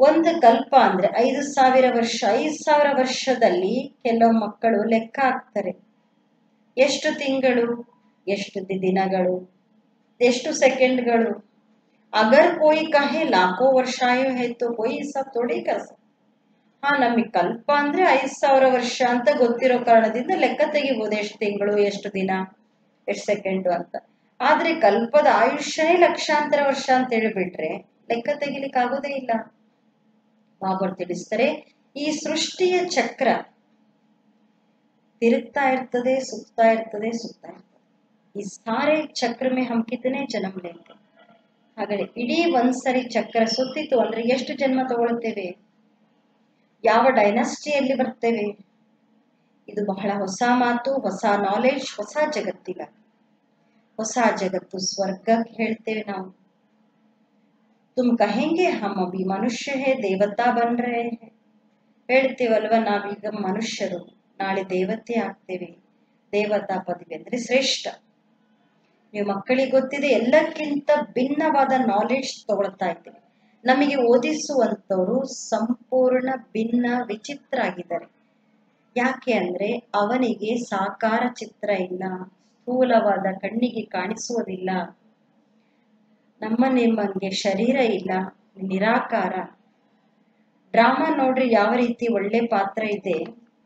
ಒಂದು ಕಲ್ಪ ಅಂದ್ರೆ 5,000 ವರ್ಷ. 5,000 ವರ್ಷದಲ್ಲಿ ಕೆಲವು ಮಕ್ಕಳು ಲೆಕ್ಕ ಹಾಕ್ತಾರೆ. ಎಷ್ಟು ತಿಂಗಳು, ಎಷ್ಟು ದಿನಗಳು, ಎಷ್ಟು ಸೆಕೆಂಡ್ಗಳು. अगर कोई कहे लाखों वर्ष आयु है तो कोई हिसाब थोड़ी कर सकता. ನಮಗೆ ಕಲ್ಪ ಅಂದ್ರೆ 5,000 ವರ್ಷ ಅಂತ ಗೊತ್ತಿರೋ ಕಾರಣದಿಂದ ಲೆಕ್ಕ ತೆಗಿಬಹುದು, ಎಷ್ಟು ತಿಂಗಳು, ಎಷ್ಟು ದಿನ, ಎಷ್ಟು ಸೆಕೆಂಡು ಅಂತ. ಆದ್ರೆ ಕಲ್ಪದ ಆಯುಷ್ಯನೇ ಲಕ್ಷಾಂತರ ವರ್ಷ ಅಂತ ಹೇಳಿಬಿಟ್ರೆ ಲೆಕ್ಕ ತೆಗಿಲಿಕ್ಕೆ ಆಗೋದೇ ಇಲ್ಲ. ಬಾಬರ್ ತಿಳಿಸ್ತಾರೆ, ಈ ಸೃಷ್ಟಿಯ ಚಕ್ರ ತಿರುಗ್ತಾ ಇರ್ತದೆ, ಸುತ್ತಾ ಇರ್ತದೆ, ಸುತ್ತಾ ಇರ್ತದೆ. ಈ ಸಾರೆ ಚಕ್ರ ಮೇ ಹಮ್ ಕಿತನೆ ಜನ್ಮ ಲೇತೆ. ಹಾಗಾದ್ರೆ ಇಡೀ ಒಂದ್ಸರಿ ಚಕ್ರ ಸುತ್ತಿತು ಅಂದ್ರೆ ಎಷ್ಟು ಜನ್ಮ ತಗೊಳ್ತೇವೆ, ಯಾವ ಡೈನಾಸ್ಟಿಯಲ್ಲಿ ಬರ್ತೇವೆ. ಇದು ಬಹಳ ಹೊಸ ಮಾತು, ಹೊಸ ನಾಲೆಡ್ಜ್, ಹೊಸ ಜಗತ್ತಿಗಾಗಿ. ಹೊಸ ಜಗತ್ತು ಸ್ವರ್ಗಕ್ಕೆ ಹೇಳ್ತೇವೆ ನಾವು. ತುಮ್ ಕಹೆಂಗೆ ಹಮ್ ಅಭಿ ಮನುಷ್ಯ ಹೇ ದೇವತಾ ಬನ್ ರಹೆ ಹೇ. ಹೇಳ್ತೇವಲ್ವ, ನಾವೀಗ ಮನುಷ್ಯರು, ನಾಳೆ ದೇವತೆ ಆಗ್ತೇವೆ. ದೇವತಾ ಪದವಿ ಅಂದ್ರೆ ಶ್ರೇಷ್ಠ. ನೀವು ಮಕ್ಕಳಿಗೆ ಗೊತ್ತಿದೆ, ಎಲ್ಲಕ್ಕಿಂತ ಭಿನ್ನವಾದ ನಾಲೆಡ್ಜ್ ತಗೊಳ್ತಾ ಇದ್ದೇವೆ. ನಮಗೆ ಓದಿಸುವಂತವರು ಸಂಪೂರ್ಣ ಭಿನ್ನ ವಿಚಿತ್ರ ಆಗಿದ್ದಾರೆ. ಯಾಕೆ ಅಂದ್ರೆ ಅವನಿಗೆ ಸಾಕಾರ ಚಿತ್ರ ಇಲ್ಲ, ಸ್ಥೂಲವಾದ ಕಣ್ಣಿಗೆ ಕಾಣಿಸುವುದಿಲ್ಲ. ನಿಮ್ಮಂಗೆ ಶರೀರ ಇಲ್ಲ, ನಿರಾಕಾರ. ಡ್ರಾಮಾ ನೋಡ್ರಿ ಯಾವ ರೀತಿ ಒಳ್ಳೆ ಪಾತ್ರ ಇದೆ.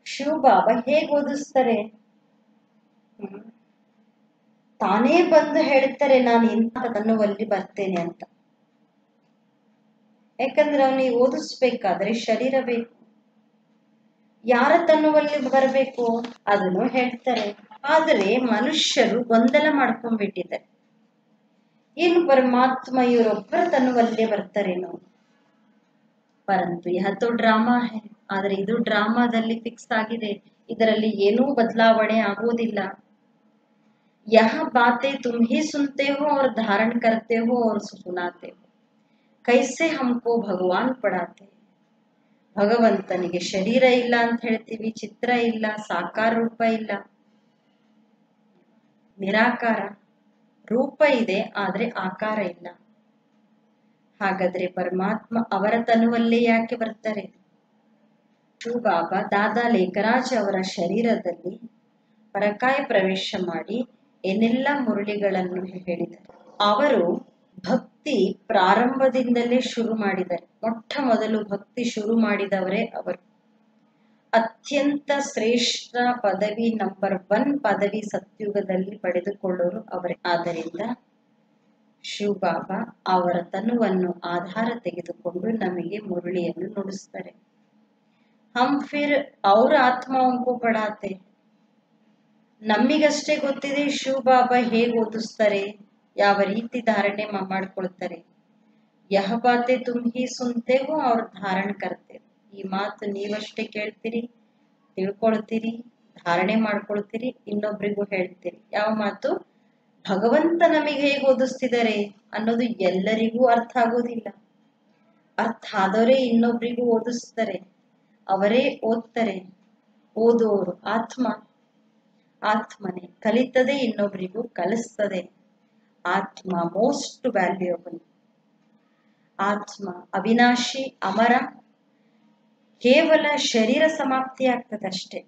ಶಿವಬಾಬಾ ಹೇಗೆ ಓದಿಸ್ತಾರೆ, ತಾನೇ ಬಂದು ಹೇಳ್ತಾರೆ ನಾನು ಇಂಥ ತನ್ನುವಲ್ಲಿ ಬರ್ತೇನೆ ಅಂತ. ಯಾಕಂದ್ರೆ ಅವನಿಗೆ ಓದಿಸ್ಬೇಕಾದ್ರೆ ಶರೀರ ಬೇಕು. ಯಾರ ತನ್ನುವಲ್ಲಿ ಬರಬೇಕು ಅದನ್ನು ಹೇಳ್ತಾರೆ. ಆದರೆ ಮನುಷ್ಯರು ಗೊಂದಲ ಮಾಡ್ಕೊಂಡ್ಬಿಟ್ಟಿದ್ದಾರೆ. ಏನು ಪರಮಾತ್ಮ ಇವರೊಬ್ಬರ ತನ್ನುವಲ್ಲೇ ಬರ್ತಾರೇನೋ. ಪರಂತು ಯಹತೋ ಡ್ರಾಮಾ ಹೇ. ಆದ್ರೆ ಇದು ಡ್ರಾಮಾದಲ್ಲಿ ಫಿಕ್ಸ್ ಆಗಿದೆ, ಇದರಲ್ಲಿ ಏನೂ ಬದಲಾವಣೆ ಆಗೋದಿಲ್ಲ. यह बातें तुम ही सुनते हो और धारण करते हो और सुनाते हो. कैसे हमको भगवान पढ़ाते. ಭಗವಂತನಿಗೆ ಶರೀರ ಇಲ್ಲ ಅಂತ ಹೇಳ್ತೀವಿ, ಚಿತ್ರ ಇಲ್ಲ, ಸಾಕಾರ ರೂಪ ಇಲ್ಲ, ನಿರಾಕಾರ. ರೂಪ ಇದೆ ಆದ್ರೆ ಆಕಾರ ಇಲ್ಲ. ಹಾಗಾದ್ರೆ ಪರಮಾತ್ಮ ಅವರ ತನುವಲ್ಲೇ ಯಾಕೆ ಬರ್ತಾರೆ. ಶಿವಬಾಬಾ ದಾದಾ ಲೇಖರಾಜ್ ಅವರ ಶರೀರದಲ್ಲಿ ಪರಕಾಯ ಪ್ರವೇಶ ಮಾಡಿ ಏನೆಲ್ಲ ಮುರಳಿಗಳನ್ನು ಹೇಳಿದರು. ಅವರು ಭಕ್ತಿ ಪ್ರಾರಂಭದಿಂದಲೇ ಶುರು ಮಾಡಿದ್ದಾರೆ. ಮೊಟ್ಟ ಮೊದಲು ಭಕ್ತಿ ಶುರು ಮಾಡಿದವರೇ ಅವರು. ಅತ್ಯಂತ ಶ್ರೇಷ್ಠ ಪದವಿ ನಂಬರ್ 1 ಪದವಿ ಸತ್ಯುಗದಲ್ಲಿ ಪಡೆದುಕೊಳ್ಳೋರು ಅವರೇ. ಆದ್ದರಿಂದ ಶಿವಬಾಬಾ ಅವರ ತನುವನ್ನು ಆಧಾರ ತೆಗೆದುಕೊಂಡು ನಮಗೆ ಮುರಳಿಯನ್ನು ನುಡಿಸ್ತಾರೆ. ಹಮ್ ಫಿರ್ ಅವ್ರ ಆತ್ಮವಂಕೋ ಪಡಾತೆ. ನಮಗಷ್ಟೇ ಗೊತ್ತಿದೆ ಶಿವಬಾಬಾ ಹೇಗೆ ಓದಿಸ್ತಾರೆ, ಯಾವ ರೀತಿ ಧಾರಣೆ ಮಾಡ್ಕೊಳ್ತಾರೆ. ಯಹ ಬಾತೆ ತುಮ್ ಹಿ ಸುನ್ತೆ ಹೋ ಅವ್ರ ಧಾರಣ ಕರ್ತೆ. ಈ ಮಾತು ನೀವಷ್ಟೇ ಕೇಳ್ತೀರಿ, ತಿಳ್ಕೊಳ್ತೀರಿ, ಧಾರಣೆ ಮಾಡ್ಕೊಳ್ತೀರಿ, ಇನ್ನೊಬ್ರಿಗೂ ಹೇಳ್ತೀರಿ. ಯಾವ ಮಾತು? ಭಗವಂತ ನಮಗೆ ಹೇಗೆ ಓದಿಸ್ತಿದ್ದಾರೆ ಅನ್ನೋದು ಎಲ್ಲರಿಗೂ ಅರ್ಥ ಆಗೋದಿಲ್ಲ. ಅರ್ಥ ಆದವರೇ ಇನ್ನೊಬ್ರಿಗೂ ಓದಿಸ್ತಾರೆ, ಅವರೇ ಓದ್ತಾರೆ. ಓದೋರು ಆತ್ಮನೇ ಕಲಿತದೆ, ಇನ್ನೊಬ್ರಿಗೂ ಕಲಿಸ್ತದೆ. ಆತ್ಮ ಮೋಸ್ಟ್ ವ್ಯಾಲ್ಯೂಯಬಲ್. ಆತ್ಮ ಅವಿನಾಶಿ, ಅಮರ. ಕೇವಲ ಶರೀರ ಸಮಾಪ್ತಿ ಆಗ್ತದಷ್ಟೇ.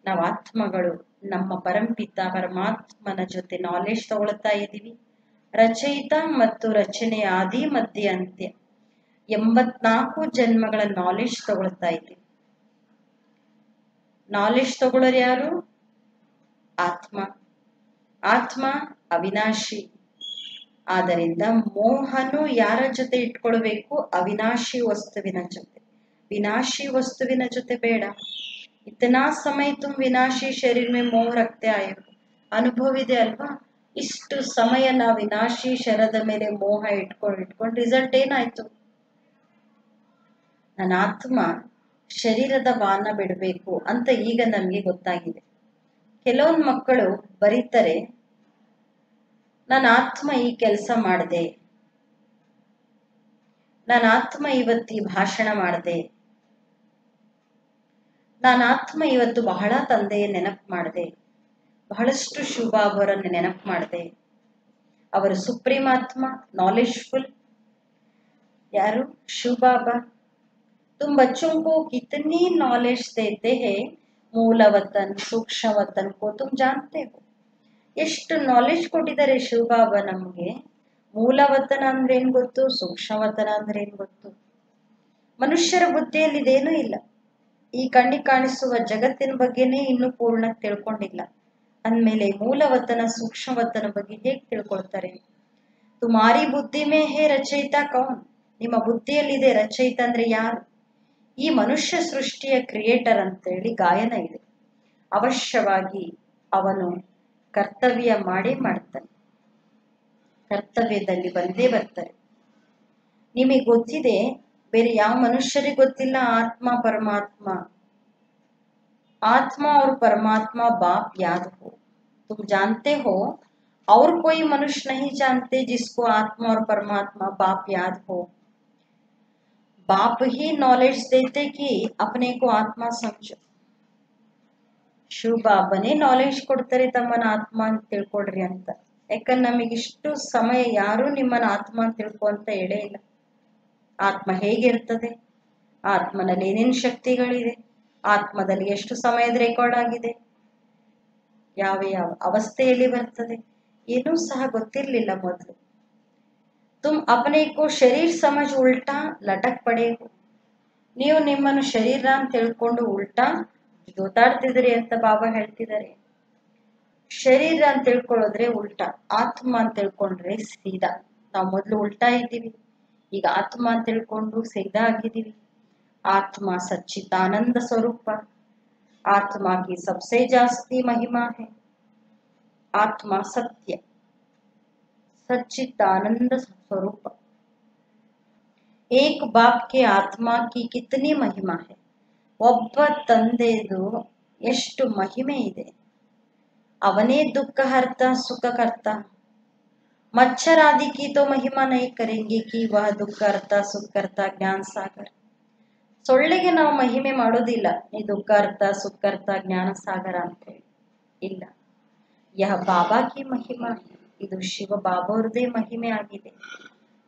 ನಾವು ಆತ್ಮಗಳು ನಮ್ಮ ಪರಂಪಿತ ಪರಮಾತ್ಮನ ಜೊತೆ ನಾಲೆಡ್ಜ್ ತಗೊಳ್ತಾ ಇದ್ದೀವಿ. ರಚಯಿತ ಮತ್ತು ರಚನೆಯ ಆದಿ ಮಧ್ಯ ಅಂತ್ಯ 84 ಜನ್ಮಗಳ ನಾಲೆಡ್ಜ್ ತಗೊಳ್ತಾ ಇದ್ದೀವಿ. ನಾಲೆಡ್ಜ್ ತಗೊಳ್ಳೋರು ಯಾರು? ಆತ್ಮ ಅವಿನಾಶಿ. ಆದ್ದರಿಂದ ಮೋಹನು ಯಾರ ಜೊತೆ ಇಟ್ಕೊಳ್ಬೇಕು? ಅವಿನಾಶಿ ವಸ್ತುವಿನ ಜೊತೆ. ವಿನಾಶಿ ವಸ್ತುವಿನ ಜೊತೆ ಬೇಡ. ಇತನಾ ಸಮಯ ತುಮ್ ವಿನಾಶಿ ಶರೀರ ಮೇ ಮೋಹ ರಕ್ತೆ ಆಯೋ. ಅನುಭವ ಇದೆ ಅಲ್ವಾ? ಇಷ್ಟು ಸಮಯ ನಾವು ವಿನಾಶಿ ಶರೀರದ ಮೇಲೆ ಮೋಹ ಇಟ್ಕೊಂಡು ರಿಸಲ್ಟ್ ಏನಾಯ್ತು? ನನ್ನ ಆತ್ಮ ಶರೀರದ ವಾನ ಬಿಡಬೇಕು ಅಂತ ಈಗ ನಮ್ಗೆ ಗೊತ್ತಾಗಿದೆ. ಕೆಲವೊಂದು ಮಕ್ಕಳು ಬರೀತಾರೆ, ನನ್ನ ಆತ್ಮ ಈ ಕೆಲಸ ಮಾಡಿದೆ, ನನ್ನ ಆತ್ಮ ಇವತ್ತು ಈ ಭಾಷಣ ಮಾಡಿದೆ, ನನ್ನ ಆತ್ಮ ಇವತ್ತು ಬಹಳ ತಂದೆಯ ನೆನಪು ಮಾಡಿದೆ, ಬಹಳಷ್ಟು ಶಿವಬಾಬರನ್ನು ನೆನಪು ಮಾಡಿದೆ. ಅವರು ಸುಪ್ರೀಂ ಆತ್ಮ, ನಾಲೆಡ್ಜ್ಫುಲ್. यारो शिव बाबा, तुम बच्चों को कितनी नॉलेज देते हैं, ಮೂಲ ವತನ್ ಸೂಕ್ಷ್ಮ ವತನ್ को तुम जानते हो. ಎಷ್ಟು ನಾಲೆಜ್ ಕೊಟ್ಟಿದ್ದಾರೆ ಶಿವಬಾಬಾ ನಮಗೆ. ಮೂಲ ವತನ ಅಂದ್ರೆ ಏನ್ ಗೊತ್ತು, ಸೂಕ್ಷ್ಮ ವತನ ಅಂದ್ರೆ ಏನ್ ಗೊತ್ತು. ಮನುಷ್ಯರ ಬುದ್ಧಿಯಲ್ಲಿ ಇದೇನೂ ಇಲ್ಲ. ಈ ಕಣ್ಣಿಗೆ ಕಾಣಿಸುವ ಜಗತ್ತಿನ ಬಗ್ಗೆನೇ ಇನ್ನೂ ಪೂರ್ಣ ತಿಳ್ಕೊಂಡಿಲ್ಲ ಅಂದ್ಮೇಲೆ ಮೂಲವತನ ಸೂಕ್ಷ್ಮವತನ ಬಗ್ಗೆ ಹೇಗೆ ತಿಳ್ಕೊಳ್ತಾರೆ. ತುಮಾರಿ ಬುದ್ಧಿ ಮೇ ಹೇ ರಚಯಿತ ಕೌನ್, ನಿಮ್ಮ ಬುದ್ಧಿಯಲ್ಲಿದೆ ರಚಯಿತ ಅಂದ್ರೆ ಯಾರು. ಈ ಮನುಷ್ಯ ಸೃಷ್ಟಿಯ ಕ್ರಿಯೇಟರ್ ಅಂತೇಳಿ ಗಾಯನ ಇದೆ. ಅವಶ್ಯವಾಗಿ ಅವನು ಕರ್ತವ್ಯ ಮಾಡೇ ಮಾಡ್ತಾನೆ, ಕರ್ತವ್ಯದಲ್ಲಿ ಬಂದೇ ಬರ್ತಾರೆ. ನಿಮಗೆ ಗೊತ್ತಿದೆ, ಬೇರೆ ಯಾವ ಮನುಷ್ಯರಿಗೆ ಗೊತ್ತಿಲ್ಲ, ಆತ್ಮ परमात्मा, आत्मा और परमात्मा बाप याद हो. तुम जानते हो और कोई मनुष्य नहीं जानते जिसको आत्मा और परमात्मा बाप याद हो. बाप ही नॉलेज देते कि अपने को आत्मा समझो. ಶಿವ ಬಾಬನೇ ನಾಲೆಜ್ ಕೊಡ್ತಾರೆ ತಮ್ಮನ್ನ ಆತ್ಮ ಅಂತ ತಿಳ್ಕೊಡ್ರಿ ಅಂತ. ಯಾಕಂದ್ರೆ ನಮಗಿಷ್ಟು ಸಮಯ ಯಾರು ನಿಮ್ಮನ್ನ ಆತ್ಮ ಅಂತ ತಿಳ್ಕೊ ಅಂತ ಹೇಳೇ ಇಲ್ಲ. ಆತ್ಮ ಹೇಗಿರ್ತದೆ, ಆತ್ಮನಲ್ಲಿ ಏನೇನು ಶಕ್ತಿಗಳಿದೆ, ಆತ್ಮದಲ್ಲಿ ಎಷ್ಟು ಸಮಯದ ರೆಕಾರ್ಡ್ ಆಗಿದೆ, ಯಾವ ಯಾವ ಅವಸ್ಥೆಯಲ್ಲಿ ಬರ್ತದೆ, ಏನೂ ಸಹ ಗೊತ್ತಿರಲಿಲ್ಲ ಮೊದಲು. ತುಮ್ ಅಪನೆ ಕೋ ಶರೀರ್ ಸಮಜ್ ಉಲ್ಟಾ ಲಟಕ್ ಪಡೆ. ನೀವು ನಿಮ್ಮನ್ನು ಶರೀರ ಅಂತ ತಿಳ್ಕೊಂಡು ಉಲ್ಟಾ ಜೋತಾಡ್ತಿದ್ರಿ ಅಂತ ಬಾಬಾ ಹೇಳ್ತಿದ್ದಾರೆ. ಶರೀರ ಅಂತ ತಿಳ್ಕೊಳ್ಳೋದ್ರೆ ಉಲ್ಟಾ, ಆತ್ಮ ಅಂತ ತಿಳ್ಕೊಂಡ್ರೆ ಸೀದಾ. ನಾವು ಮೊದಲು ಉಲ್ಟಾ ಇದ್ದೀವಿ, ಈಗ ಆತ್ಮ ಅಂತ ತಿಳ್ಕೊಂಡು ಸೀದಾ ಆಗಿದ್ದೀವಿ. आत्मा सच्चिदानंद स्वरूप, आत्मा की सबसे जास्ती महिमा है. आत्मा सत्य सच्चिदानंद स्वरूप. एक बाप के आत्मा की कितनी महिमा है. ಒಬ್ಬ ತಂದೆದು ಎಷ್ಟು ಮಹಿಮೆ ಇದೆ. ಅವನೇ ದುಃಖ ಹರ್ತ ಸುಖ ಕರ್ತ. मच्छर आदि की तो महिमा नहीं करेंगे कि वह दुख करता सुख करता ज्ञान सागर. ಸೊಳ್ಳೆಗೆ ನಾವು ಮಹಿಮೆ ಮಾಡೋದಿಲ್ಲ, ಈ ದುಃಖ ಅರ್ಥ ಸುಖ ಅರ್ಥ ಜ್ಞಾನ ಸಾಗರ ಅಂತ ಹೇಳಿ ಇಲ್ಲ. ಯಹ ಬಾಬಾ ಕಿ ಮಹಿಮಾ, ಇದು ಶಿವ ಬಾಬಾ ಅವ್ರದೇ ಮಹಿಮೆ ಆಗಿದೆ.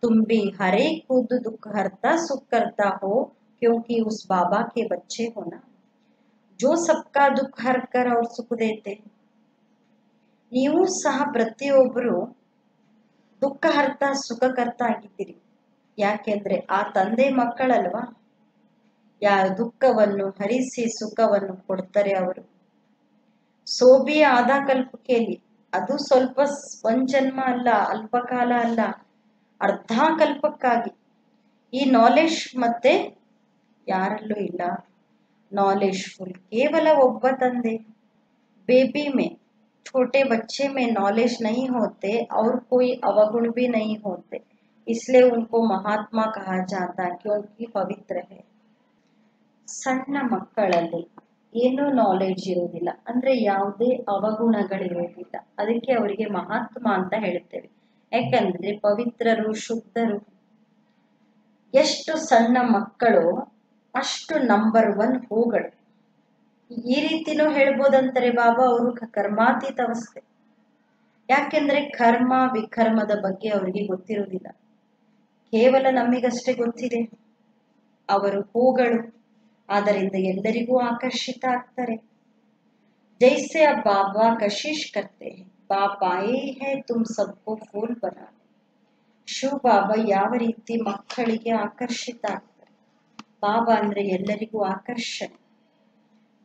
ತುಂಬಿ ಹರೇ ಖುದ್ ದುಃಖ ಹರ್ತ ಸುಖ ಕರ್ತಾ ಹೋ, ಕ್ಯೋಂಕಿ ಉಸ್ ಬಾಬಾ ಕೆ ಬಚ್ಚೆ ಹೋನ ಜೋ ಸಬ್ಕಾ ದುಃಖ ಹರ್ಕರ್ ಅವ್ರ ಸುಖ ದೇತೆ. ನೀವು ಸಹ ಪ್ರತಿಯೊಬ್ಬರು ದುಃಖ ಹರ್ತ ಸುಖ ಕರ್ತ ಆಗಿದ್ದೀರಿ. ಯಾಕೆಂದ್ರೆ ಆ ತಂದೆ ಮಕ್ಕಳಲ್ವಾ, ಯಾರ ದುಃಖವನ್ನು ಹರಿಸಿ ಸುಖವನ್ನು ಕೊಡ್ತಾರೆ ಅವರು. ಸೋಬಿ ಆಧಾ ಕಲ್ಪಕೇಲಿ, ಅದು ಸ್ವಲ್ಪ ಒಂದ್ ಜನ್ಮ ಅಲ್ಲ, ಅಲ್ಪಕಾಲ ಅಲ್ಲ, ಅರ್ಧ ಕಲ್ಪಕ್ಕಾಗಿ. ಈ ನಾಲೆಜ್ ಮತ್ತೆ ಯಾರಲ್ಲೂ ಇಲ್ಲ. ನಾಲೆಜ್ ಫುಲ್ ಕೇವಲ ಒಬ್ಬ ತಂದೆ. बेबी में, छोटे बच्चे में नॉलेज नहीं होते और कोई अवगुण भी नहीं होते, इसलिए उनको महात्मा कहा जाता है क्योंकि पवित्र है. ಸಣ್ಣ ಮಕ್ಕಳಲ್ಲಿ ಏನೂ ನಾಲೆಜ್ ಇರೋದಿಲ್ಲ, ಅಂದ್ರೆ ಯಾವುದೇ ಅವಗುಣಗಳಿರೋದಿಲ್ಲ, ಅದಕ್ಕೆ ಅವರಿಗೆ ಮಹಾತ್ಮ ಅಂತ ಹೇಳ್ತೇವೆ. ಯಾಕಂದ್ರೆ ಪವಿತ್ರರು ಶುದ್ಧರು. ಎಷ್ಟು ಸಣ್ಣ ಮಕ್ಕಳು ಅಷ್ಟು ನಂಬರ್ 1 ಹೂಗಳು. ಈ ರೀತಿನೂ ಹೇಳ್ಬೋದಂತಾರೆ ಬಾಬಾ, ಅವರು ಕರ್ಮಾತೀತ ಅವಸ್ಥೆ. ಯಾಕೆಂದ್ರೆ ಕರ್ಮ ವಿಕರ್ಮದ ಬಗ್ಗೆ ಅವರಿಗೆ ಗೊತ್ತಿರುವುದಿಲ್ಲ, ಕೇವಲ ನಮಗಷ್ಟೇ ಗೊತ್ತಿದೆ. ಅವರು ಹೂಗಳು, ಆದ್ದರಿಂದ ಎಲ್ಲರಿಗೂ ಆಕರ್ಷಿತ ಆಗ್ತಾರೆ. ಜೈಸೆ ಅಬ್ ಬಾಬಾ ಕಶಿಶ್ ಕರ್ತೆ ಬಾಪ್ ಆಯೇ ಹೈ ತುಮ್ ಸಬ್ಕೋ ಫೂಲ್ ಬನಾ. ಶಿವ ಬಾಬಾ ಯಾವ ರೀತಿ ಮಕ್ಕಳಿಗೆ ಆಕರ್ಷಿತ ಆಗ್ತಾರೆ. ಬಾಬಾ ಅಂದ್ರೆ ಎಲ್ಲರಿಗೂ ಆಕರ್ಷಣೆ.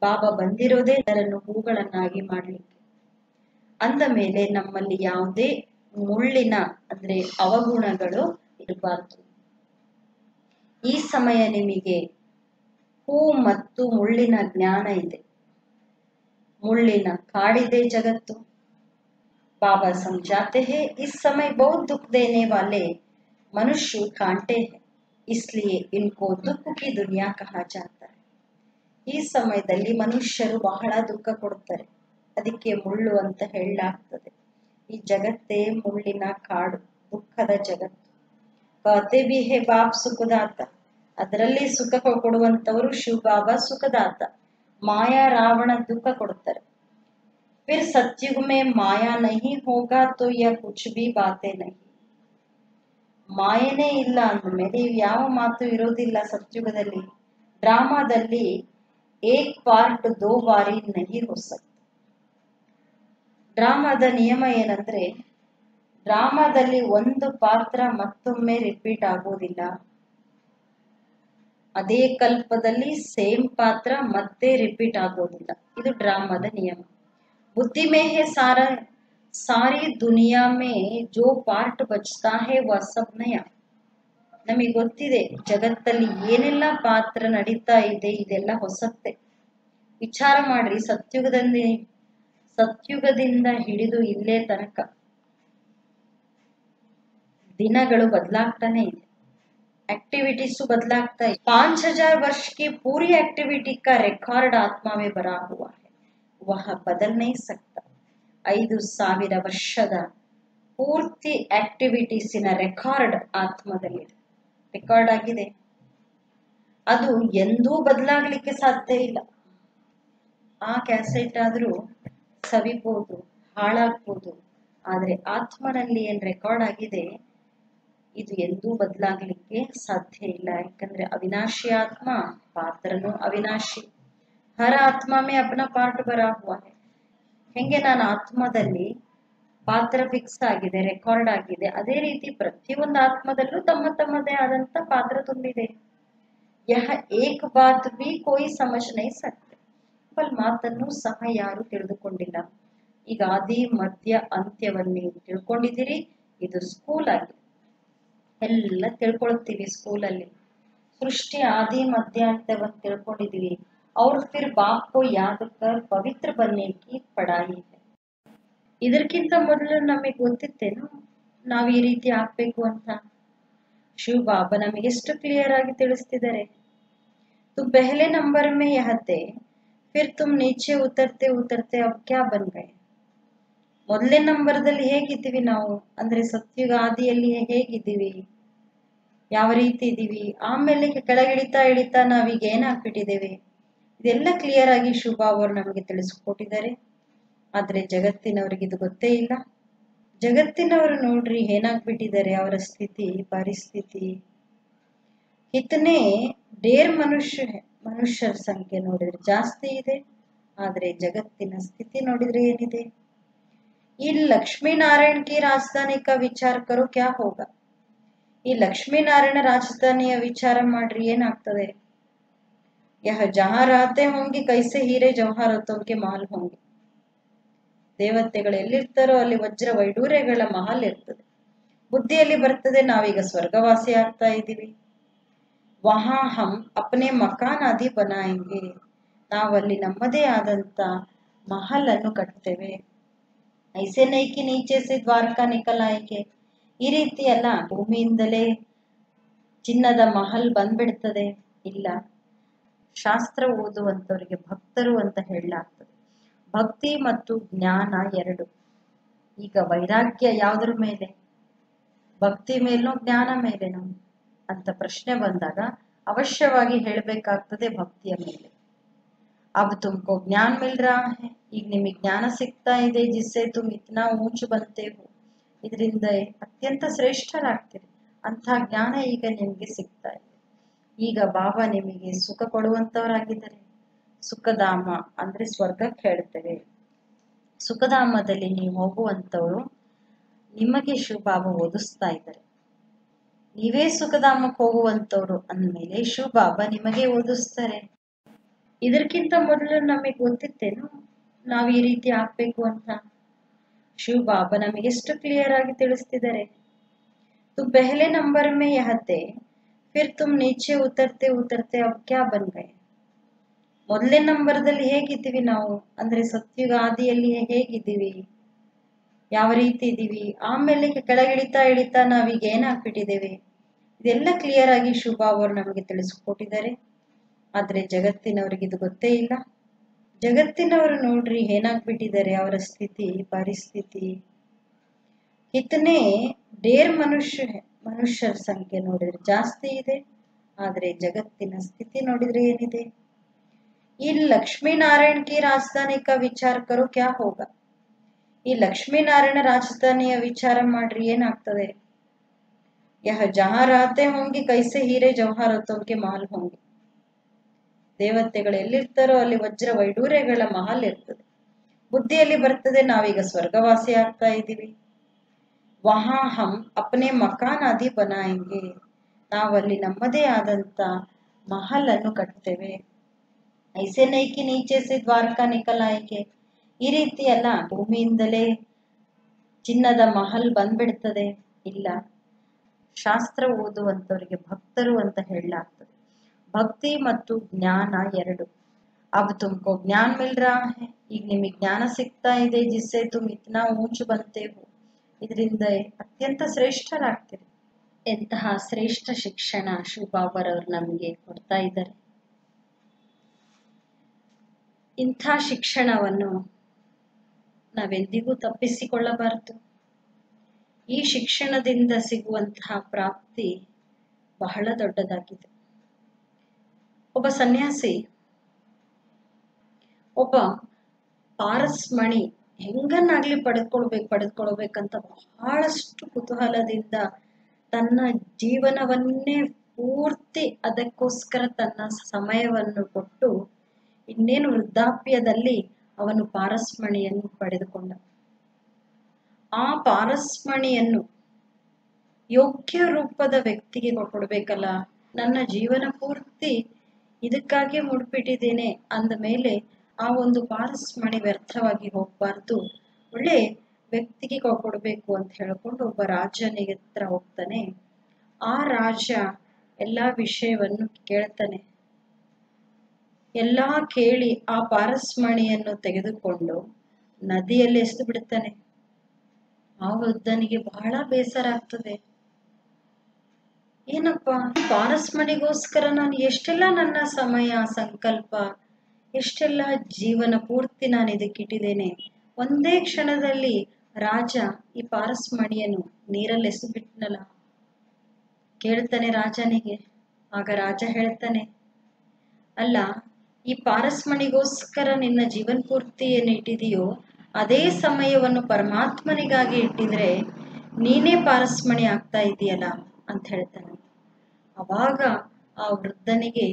ಬಾಬಾ ಬಂದಿರೋದೇ ಅದರನ್ನು ಹೂಗಳನ್ನಾಗಿ ಮಾಡಲಿಕ್ಕೆ. ಅಂದ ಮೇಲೆ ನಮ್ಮಲ್ಲಿ ಯಾವುದೇ ಮುಳ್ಳಿನ ಅಂದ್ರೆ ಅವಗುಣಗಳು ಇರಬಾರ್ದು. ಈ ಸಮಯ ನಿಮಗೆ ಹೂ ಮತ್ತು ಮುಳ್ಳಿನ ಜ್ಞಾನ ಇದೆ. ಮುಳ್ಳಿನ ಕಾಡಿದೆ ಜಗತ್ತು. बाबा समझाते हैं इस समय बहुत दुख देने वाले मनुष्य कांटे हैं, इसलिए इनको दुख की दुनिया कहा जाता है. ಈ ಸಮಯದಲ್ಲಿ ಮನುಷ್ಯರು ಬಹಳ ದುಃಖ ಕೊಡ್ತಾರೆ, ಅದಕ್ಕೆ ಮುಳ್ಳು ಅಂತ ಹೇಳಲಾಗ್ತದೆ. ಈ ಜಗತ್ತೇ ಮುಳ್ಳಿನ ಕಾಡು, ದುಃಖದ ಜಗತ್ತು. कहते भी है बाप सुखदाತ, ಅದರಲ್ಲಿ ಸುಖ ಕೊಡುವಂತವರು ಶಿವ ಬಾಬಾ ಸುಖದಾತ. ಮಾಯಾ ರಾವಣ ದುಃಖ ಕೊಡ್ತಾರೆ. फिर सत्युग में माया नहीं होगा तो यह कुछ भी बातें नहीं. ಮಾಯನೇ ಇಲ್ಲ ಅಂದಮೇಲೆ ಯಾವ ಮಾತು ಇರೋದಿಲ್ಲ ಸತ್ಯುಗದಲ್ಲಿ. ಡ್ರಾಮಾದಲ್ಲಿ ಏಕ್ ಪಾರ್ಟ್ ದೋ ಬಾರಿ ನಹಿ ಹೋ ಸಕ್ತಾ. ಡ್ರಾಮಾದ ನಿಯಮ ಏನಂದ್ರೆ, ಡ್ರಾಮಾದಲ್ಲಿ ಒಂದು ಪಾತ್ರ ಮತ್ತೊಮ್ಮೆ ರಿಪೀಟ್ ಆಗೋದಿಲ್ಲ. ಅದೇ ಕಲ್ಪದಲ್ಲಿ ಸೇಮ್ ಪಾತ್ರ ಮತ್ತೆ ರಿಪೀಟ್ ಆಗೋದಿಲ್ಲ. ಇದು ಡ್ರಾಮಾದ ನಿಯಮ. बुद्धि में है सारा, सारी दुनिया में जो पार्ट बचता है वह सब नया. ನಮಗೆ ಗೊತ್ತಿದೆ ಜಗತ್ತಲ್ಲಿ ಏನೆಲ್ಲ ಪಾತ್ರ ನಡೀತಾ ಇದೆ, ಇದೆಲ್ಲ ಹೊಸತ್ತೆ. ವಿಚಾರ ಮಾಡ್ರಿ, ಸತ್ಯುಗದಿಂದ ಹಿಡಿದು ಇಲ್ಲೇ ತನಕ ದಿನಗಳು ಬದಲಾಗ್ತಾನೆ ಇದೆ, एक्टिविटीज बदलाता है. 5000 वर्ष की पूरी एक्टिविटी का रिकॉर्ड आत्मा में भरा हुआ है, वह बदल नहीं सकता. 5000 ವರ್ಷದ ಪೂರ್ತಿ ಆಕ್ಟಿವಿಟೀಸಿನ ರೆಕಾರ್ಡ್ ಆತ್ಮದಲ್ಲಿದೆ, ರೆಕಾರ್ಡ್ ಆಗಿದೆ. ಅದು ಎಂದೂ ಬದಲಾಗ್ಲಿಕ್ಕೆ ಸಾಧ್ಯ ಇಲ್ಲ. ಆ ಕ್ಯಾಸೆಟ್ ಆದ್ರೂ ಸವಿಬಹುದು, ಹಾಳಾಗ್ಬೋದು, ಆದ್ರೆ ಆತ್ಮನಲ್ಲಿ ಏನ್ ರೆಕಾರ್ಡ್ ಆಗಿದೆ ಇದು ಎಂದೂ ಬದಲಾಗ್ಲಿಕ್ಕೆ ಸಾಧ್ಯ ಇಲ್ಲ. ಯಾಕಂದ್ರೆ ಅವಿನಾಶಿ ಆತ್ಮ, ಪಾತ್ರನು ಅವಿನಾಶಿ. ಹರ ಆತ್ಮ ಮೇ ಅಪನ ಪಾರ್ಟ್ ಬರಾ ಹುವಾ ಹೈ. ಹೆಂಗೆ ನಾನು ಆತ್ಮದಲ್ಲಿ ಪಾತ್ರ ಫಿಕ್ಸ್ ಆಗಿದೆ, ರೆಕಾರ್ಡ್ ಆಗಿದೆ, ಅದೇ ರೀತಿ ಪ್ರತಿಯೊಂದು ಆತ್ಮದಲ್ಲೂ ತಮ್ಮದೇ ಆದಂತ ಪಾತ್ರ ತುಂಬಿದೆ. ಯಹ ಏಕ್ ಬಾತ್ ಬಿ ಕೋಯಿ ಸಮಜ್ ನಹೀ ಸಕ್ತೆ. ಮಾತನ್ನು ಸಹ ಯಾರು ತಿಳಿದುಕೊಂಡಿಲ್ಲ. ಈಗ ಆದಿ ಮಧ್ಯ ಅಂತ್ಯವನ್ನೇ ತಿಳ್ಕೊಂಡಿದ್ದೀರಿ. ಇದು ಸ್ಕೂಲ್ ಆಗಿದೆ, ಎಲ್ಲ ತಿಳ್ಕೊಳ್ತೀವಿ ಸ್ಕೂಲಲ್ಲಿ. ಸೃಷ್ಟಿ ಆದಿ ಮಧ್ಯ ಅಂತವನ್ನ ತಿಳ್ಕೊಂಡಿದೀವಿ. ಅವ್ರ ಫಿರ್ ಬಾಪ್ ಕೋ ಯಾದ್ ಕರ್ ಪವಿತ್ರ ಬನ್ನೆ ಕಿ ಪಡಾಯಿ ಹೈ. ಇದಕ್ಕಿಂತ ಮೊದಲು ನಮಗೆ ಗೊತ್ತಿತ್ತೇನು ನಾವ್ ಈ ರೀತಿ ಆಗ್ಬೇಕು ಅಂತ? ಶಿವ ಬಾಬಾ ನಮಗೆ ಎಷ್ಟು ಕ್ಲಿಯರ್ ಆಗಿ ತಿಳಿಸ್ತಿದ್ದಾರೆ. ತುಮ್ ಪೆಹಲೆ ನಂಬರ್ ಮೇ ಯಹತೆ, ಫಿರ್ ತುಮ್ ನೀಚೆ ಉತರ್ತೆ ಉತರ್ತೆ ಅಬ್ ಕ್ಯಾ ಬನ್ ಗಯೆ. ಮೊದಲನೇ ನಂಬರ್ದಲ್ಲಿ ಹೇಗಿದ್ದೀವಿ ನಾವು ಅಂದ್ರೆ ಸತ್ಯುಗ ಆದಿಯಲ್ಲಿ ಹೇಗಿದ್ದೀವಿ, ಯಾವ ರೀತಿ ಇದ್ದೀವಿ, ಆಮೇಲೆ ಕೆಳಗಿಳಿತಾ ಇಳಿತಾ ನಾವೀಗ ಏನಾಗ್ಬಿಟ್ಟಿದ್ದೇವೆ, ಇದೆಲ್ಲ ಕ್ಲಿಯರ್ ಆಗಿ ಶಿವಬಾಬಾ ಅವರು ನಮಗೆ ತಿಳಿಸ್ಕೊಟ್ಟಿದ್ದಾರೆ. ಆದ್ರೆ ಜಗತ್ತಿನವ್ರಿಗೆ ಇದು ಗೊತ್ತೇ ಇಲ್ಲ. ಜಗತ್ತಿನವರು ನೋಡ್ರಿ ಏನಾಗ್ಬಿಟ್ಟಿದ್ದಾರೆ, ಅವರ ಸ್ಥಿತಿ ಪರಿಸ್ಥಿತಿ. ಇತನೇ ಡೇರ್ ಮನುಷ್ಯರ ಸಂಖ್ಯೆ ನೋಡಿದ್ರೆ ಜಾಸ್ತಿ ಇದೆ, ಆದ್ರೆ ಜಗತ್ತಿನ ಸ್ಥಿತಿ ನೋಡಿದ್ರೆ ಏನಿದೆ. ಈ ಲಕ್ಷ್ಮೀನಾರಾಯಣ ಕಿ ರಾಜಧಾನಿ ಕಾ ವಿಚಾರ ಕರೋ ಕ್ಯಾ ಹೋಗಾ. ಈ ಲಕ್ಷ್ಮೀನಾರಾಯಣ ರಾಜಧಾನಿಯ ವಿಚಾರ ಮಾಡ್ರಿ ಏನಾಗ್ತದೆ. ಯಹ ಜಹಾ ರಹತೆ ಹೋಂಗೆ ಕೈಸೆ ಹೀರೆ ಜವಾಹರತೋಂ ಕೆ ಮಹಲ್ ಹೋಂಗೆ. ದೇವತೆಗಳು ಎಲ್ಲಿರ್ತಾರೋ ಅಲ್ಲಿ ವಜ್ರ ವೈಡೂರ್ಯಗಳ ಮಹಲ್ ಇರ್ತದೆ. ಬುದ್ಧಿಯಲ್ಲಿ ಬರ್ತದೆ ನಾವೀಗ ಸ್ವರ್ಗವಾಸಿ ಆಗ್ತಾ ಇದ್ದೀವಿ. ವಹಾ ಹಮ್ ಅಪ್ನೆ ಮಕಾನ್ ಆದಿ ಬನಾಯಂಗೆ. ನಾವಲ್ಲಿ ನಮ್ಮದೇ ಆದಂತ ಮಹಲ್ ಅನ್ನು ಕಟ್ತೇವೆ. ಐಸೆ ನೈಕಿ ನೀಚೆ ಸೆ ದ್ವಾರಕಾ ನಿಕಲಾಯಿಕೆ. ಈ ರೀತಿ ಅಲ್ಲ ಭೂಮಿಯಿಂದಲೇ ಚಿನ್ನದ ಮಹಲ್ ಬಂದ್ಬಿಡ್ತದೆ, ಇಲ್ಲ. ಶಾಸ್ತ್ರ ಓದುವಂತವರಿಗೆ ಭಕ್ತರು ಅಂತ ಹೇಳಲಾಗ್ತದೆ. ಭಕ್ತಿ ಮತ್ತು ಜ್ಞಾನ ಎರಡು. ಈಗ ವೈರಾಗ್ಯ ಯಾವುದ್ರ ಮೇಲೆ, ಭಕ್ತಿ ಮೇಲೋ ಜ್ಞಾನ ಮೇಲೇನೋ ಅಂತ ಪ್ರಶ್ನೆ ಬಂದಾಗ ಅವಶ್ಯವಾಗಿ ಹೇಳಬೇಕಾಗ್ತದೆ ಭಕ್ತಿಯ ಮೇಲೆ. अब तुमको ज्ञान मिल रहा है, ಈಗ ನಿಮಗೆ ಜ್ಞಾನ ಸಿಗ್ತಾ ಇದೆ, ಜಿಸ್ಸೆ ತುಮ್ ಇತ್ನಾ ಊಂಚು ಬಂತೆ ಹೋ, ಇದರಿಂದ ಅತ್ಯಂತ ಶ್ರೇಷ್ಠರಾಗ್ತೀರಿ. ಅಂಥ ಜ್ಞಾನ ಈಗ ನಿಮಗೆ ಸಿಗ್ತಾ ಇದೆ. ಈಗ ಬಾಬಾ ನಿಮಗೆ ಸುಖ ಕೊಡುವಂತವರಾಗಿದ್ದಾರೆ. ಸುಖಧಾಮ ಅಂದ್ರೆ ಸ್ವರ್ಗಕ್ಕೆ ಹೇಳ್ತೇವೆ. ಸುಖಧಾಮದಲ್ಲಿ ನೀವು ಹೋಗುವಂತವರು ನಿಮಗೆ ಶಿವ ಬಾಬಾ ಓದಿಸ್ತಾ ಇದ್ದಾರೆ. ನೀವೇ ಸುಖಧಾಮಕ್ಕೆ ಹೋಗುವಂತವ್ರು ಅಂದ್ಮೇಲೆ ಶಿವ ಬಾಬಾ ನಿಮಗೆ ಓದಿಸ್ತಾರೆ. ಇದಕ್ಕಿಂತ ಮೊದಲು ನಮಗೆ ಗೊತ್ತಿತ್ತೇನು ನಾವ್ ಈ ರೀತಿ ಆಗ್ಬೇಕು ಅಂತ? ಶಿವ ಬಾಬಾ ನಮಗೆ ಎಷ್ಟು ಕ್ಲಿಯರ್ ಆಗಿ ತಿಳಿಸ್ತಿದ್ದಾರೆ. ತುಮ್ ಪೆಹಲೆ ನಂಬರ್ ಮೇ ಯಹತೆ, ಫಿರ್ ತುಮ್ ನೀಚೆ ಉತರ್ತೆ ಉತರ್ತೆ ಅಬ್ ಕ್ಯಾ ಬನ್ ಗಯೆ. ಮೊದಲನೇ ನಂಬರ್ದಲ್ಲಿ ಹೇಗಿದ್ದೀವಿ ನಾವು ಅಂದ್ರೆ ಸತ್ಯುಗ ಆದಿಯಲ್ಲಿ ಹೇಗಿದ್ದೀವಿ, ಯಾವ ರೀತಿ ಇದ್ದೀವಿ, ಆಮೇಲೆ ಕೆಳಗಿಳಿತಾ ಇಳಿತಾ ನಾವೀಗ ಏನಾಗ್ಬಿಟ್ಟಿದ್ದೇವೆ, ಇದೆಲ್ಲ ಕ್ಲಿಯರ್ ಆಗಿ ಶಿವಬಾಬಾ ಅವರು ನಮಗೆ ತಿಳಿಸ್ಕೊಟ್ಟಿದ್ದಾರೆ. ಆದ್ರೆ ಜಗತ್ತಿನವ್ರಿಗೆ ಇದು ಗೊತ್ತೇ ಇಲ್ಲ. ಜಗತ್ತಿನವರು ನೋಡ್ರಿ ಏನಾಗ್ಬಿಟ್ಟಿದ್ದಾರೆ, ಅವರ ಸ್ಥಿತಿ ಪರಿಸ್ಥಿತಿ. ಇತನೇ ಡೇರ್ ಮನುಷ್ಯರ ಸಂಖ್ಯೆ ನೋಡಿದ್ರೆ ಜಾಸ್ತಿ ಇದೆ, ಆದ್ರೆ ಜಗತ್ತಿನ ಸ್ಥಿತಿ ನೋಡಿದ್ರೆ ಏನಿದೆ. ಈ ಲಕ್ಷ್ಮೀನಾರಾಯಣ ಕಿ ರಾಜಧಾನಿ ಕಾ ವಿಚಾರ ಕರೋ ಕ್ಯಾ ಹೋಗಾ. ಈ ಲಕ್ಷ್ಮೀನಾರಾಯಣ ರಾಜಧಾನಿಯ ವಿಚಾರ ಮಾಡ್ರಿ ಏನಾಗ್ತದೆ. यह जहाँ रहते होंगे कैसे हीरे ಜವಾಹರತೋಂ ಕೆ ಮಹಲ್ ಹೋಂಗೆ. ದೇವತೆಗಳು ಎಲ್ಲಿರ್ತಾರೋ ಅಲ್ಲಿ ವಜ್ರ ವೈಡೂರ್ಯಗಳ ಮಹಲ್ ಇರ್ತದೆ. ಬುದ್ಧಿಯಲ್ಲಿ ಬರ್ತದೆ ನಾವೀಗ ಸ್ವರ್ಗವಾಸಿ ಆಗ್ತಾ ಇದ್ದೀವಿ. ವಹಾ ಹಮ್ ಅಪ್ನೆ ಮಕಾನ್ ಆದಿ ಬನಾಯಂಗೆ, ನಾವಲ್ಲಿ ನಮ್ಮದೇ ಆದಂತ ಮಹಲ್ ಅನ್ನು ಕಟ್ತೇವೆ. ಐಸೆ ನೈಕಿ ನೀಚೆ ಸೆ ದ್ವಾರಕಾ ನಿಕಲಾಯಿಕೆ, ಈ ರೀತಿ ಅಲ್ಲ ಭೂಮಿಯಿಂದಲೇ ಚಿನ್ನದ ಮಹಲ್ ಬಂದ್ಬಿಡ್ತದೆ. ಇಲ್ಲ, ಶಾಸ್ತ್ರ ಓದುವಂತವರಿಗೆ ಭಕ್ತರು ಅಂತ ಹೇಳಲಾಗ್ತದೆ. ಭಕ್ತಿ ಮತ್ತು ಜ್ಞಾನ ಎರಡು. अब तुमको ज्ञान मिल रहा है, ಈಗ ನಿಮಗೆ ಜ್ಞಾನ ಸಿಗ್ತಾ ಇದೆ. जिससे तुम इतना ऊंच बनते हो, ಇದರಿಂದ ಅತ್ಯಂತ ಶ್ರೇಷ್ಠರಾಗ್ತೀರಿ. ಎಂತಹ ಶ್ರೇಷ್ಠ ಶಿಕ್ಷಣ ಶಿವಬಾಬಾರವರು ನಮಗೆ ಕೊಡ್ತಾ ಇದ್ದಾರೆ. ಇಂಥ ಶಿಕ್ಷಣವನ್ನು ನಾವೆಂದಿಗೂ ತಪ್ಪಿಸಿಕೊಳ್ಳಬಾರದು. ಈ ಶಿಕ್ಷಣದಿಂದ ಸಿಗುವಂತಹ ಪ್ರಾಪ್ತಿ ಬಹಳ ದೊಡ್ಡದಾಗಿದೆ. ಒಬ್ಬ ಸನ್ಯಾಸಿ ಒಬ್ಬ ಪಾರಸ್ಮಣಿ ಹೆಂಗನ್ನಾಗ್ಲಿ ಪಡೆದುಕೊಳ್ಬೇಕಂತ ಬಹಳಷ್ಟು ಕುತೂಹಲದಿಂದ ತನ್ನ ಜೀವನವನ್ನೇ ಪೂರ್ತಿ ಅದಕ್ಕೋಸ್ಕರ ತನ್ನ ಸಮಯವನ್ನು ಕೊಟ್ಟು ಇನ್ನೇನು ವೃದ್ಧಾಪ್ಯದಲ್ಲಿ ಅವನು ಪಾರಸ್ಮಣಿಯನ್ನು ಪಡೆದುಕೊಂಡ. ಆ ಪಾರಸ್ಮಣಿಯನ್ನು ಯೋಗ್ಯ ರೂಪದ ವ್ಯಕ್ತಿಗೆ ಕೊಡ್ಬೇಕಲ್ಲ. ನನ್ನ ಜೀವನ ಪೂರ್ತಿ ಇದಕ್ಕಾಗಿ ಮುಡ್ಬಿಟ್ಟಿದ್ದೇನೆ ಅಂದ ಮೇಲೆ ಆ ಒಂದು ಪಾರಸ್ಮಣಿ ವ್ಯರ್ಥವಾಗಿ ಹೋಗ್ಬಾರ್ದು, ಒಳ್ಳೆ ವ್ಯಕ್ತಿಗೆ ಕೊಡ್ಬೇಕು ಅಂತ ಹೇಳ್ಕೊಂಡು ಒಬ್ಬ ರಾಜನಿಗೆ ಹತ್ರ ಹೋಗ್ತಾನೆ. ಆ ರಾಜ ಎಲ್ಲಾ ವಿಷಯವನ್ನು ಕೇಳ್ತಾನೆ. ಎಲ್ಲಾ ಕೇಳಿ ಆ ಪಾರಸ್ಮಣಿಯನ್ನು ತೆಗೆದುಕೊಂಡು ನದಿಯಲ್ಲಿ ಎಸೆದು ಬಿಡ್ತಾನೆ. ಆ ವೃದ್ಧನಿಗೆ ಬಹಳ ಬೇಸರ ಆಗ್ತದೆ. ಏನಪ್ಪಾ, ಪಾರಸ್ಮಣಿಗೋಸ್ಕರ ನಾನು ಎಷ್ಟೆಲ್ಲ ನನ್ನ ಸಮಯ ಸಂಕಲ್ಪ, ಎಷ್ಟೆಲ್ಲ ಜೀವನ ಪೂರ್ತಿ ನಾನು ಇದಕ್ಕಿಟ್ಟಿದ್ದೇನೆ. ಒಂದೇ ಕ್ಷಣದಲ್ಲಿ ರಾಜ ಈ ಪಾರಸ್ಮಣಿಯನ್ನು ನೀರಲ್ಲಿ ಎಸೆಬಿಟ್ನಲ್ಲ. ಕೇಳ್ತಾನೆ ರಾಜನಿಗೆ. ಆಗ ರಾಜ ಹೇಳ್ತಾನೆ, ಅಲ್ಲ, ಈ ಪಾರಸ್ಮಣಿಗೋಸ್ಕರ ನಿನ್ನ ಜೀವನ ಪೂರ್ತಿ ಏನು ಇಟ್ಟಿದೆಯೋ ಅದೇ ಸಮಯವನ್ನು ಪರಮಾತ್ಮನಿಗಾಗಿ ಇಟ್ಟಿದ್ರೆ ನೀನೇ ಪಾರಸ್ಮಣಿ ಆಗ್ತಾ ಇದೆಯಲ್ಲ ಅಂತ ಹೇಳ್ತಾನೆ. ಅವಾಗ ಆ ವೃದ್ಧನಿಗೆ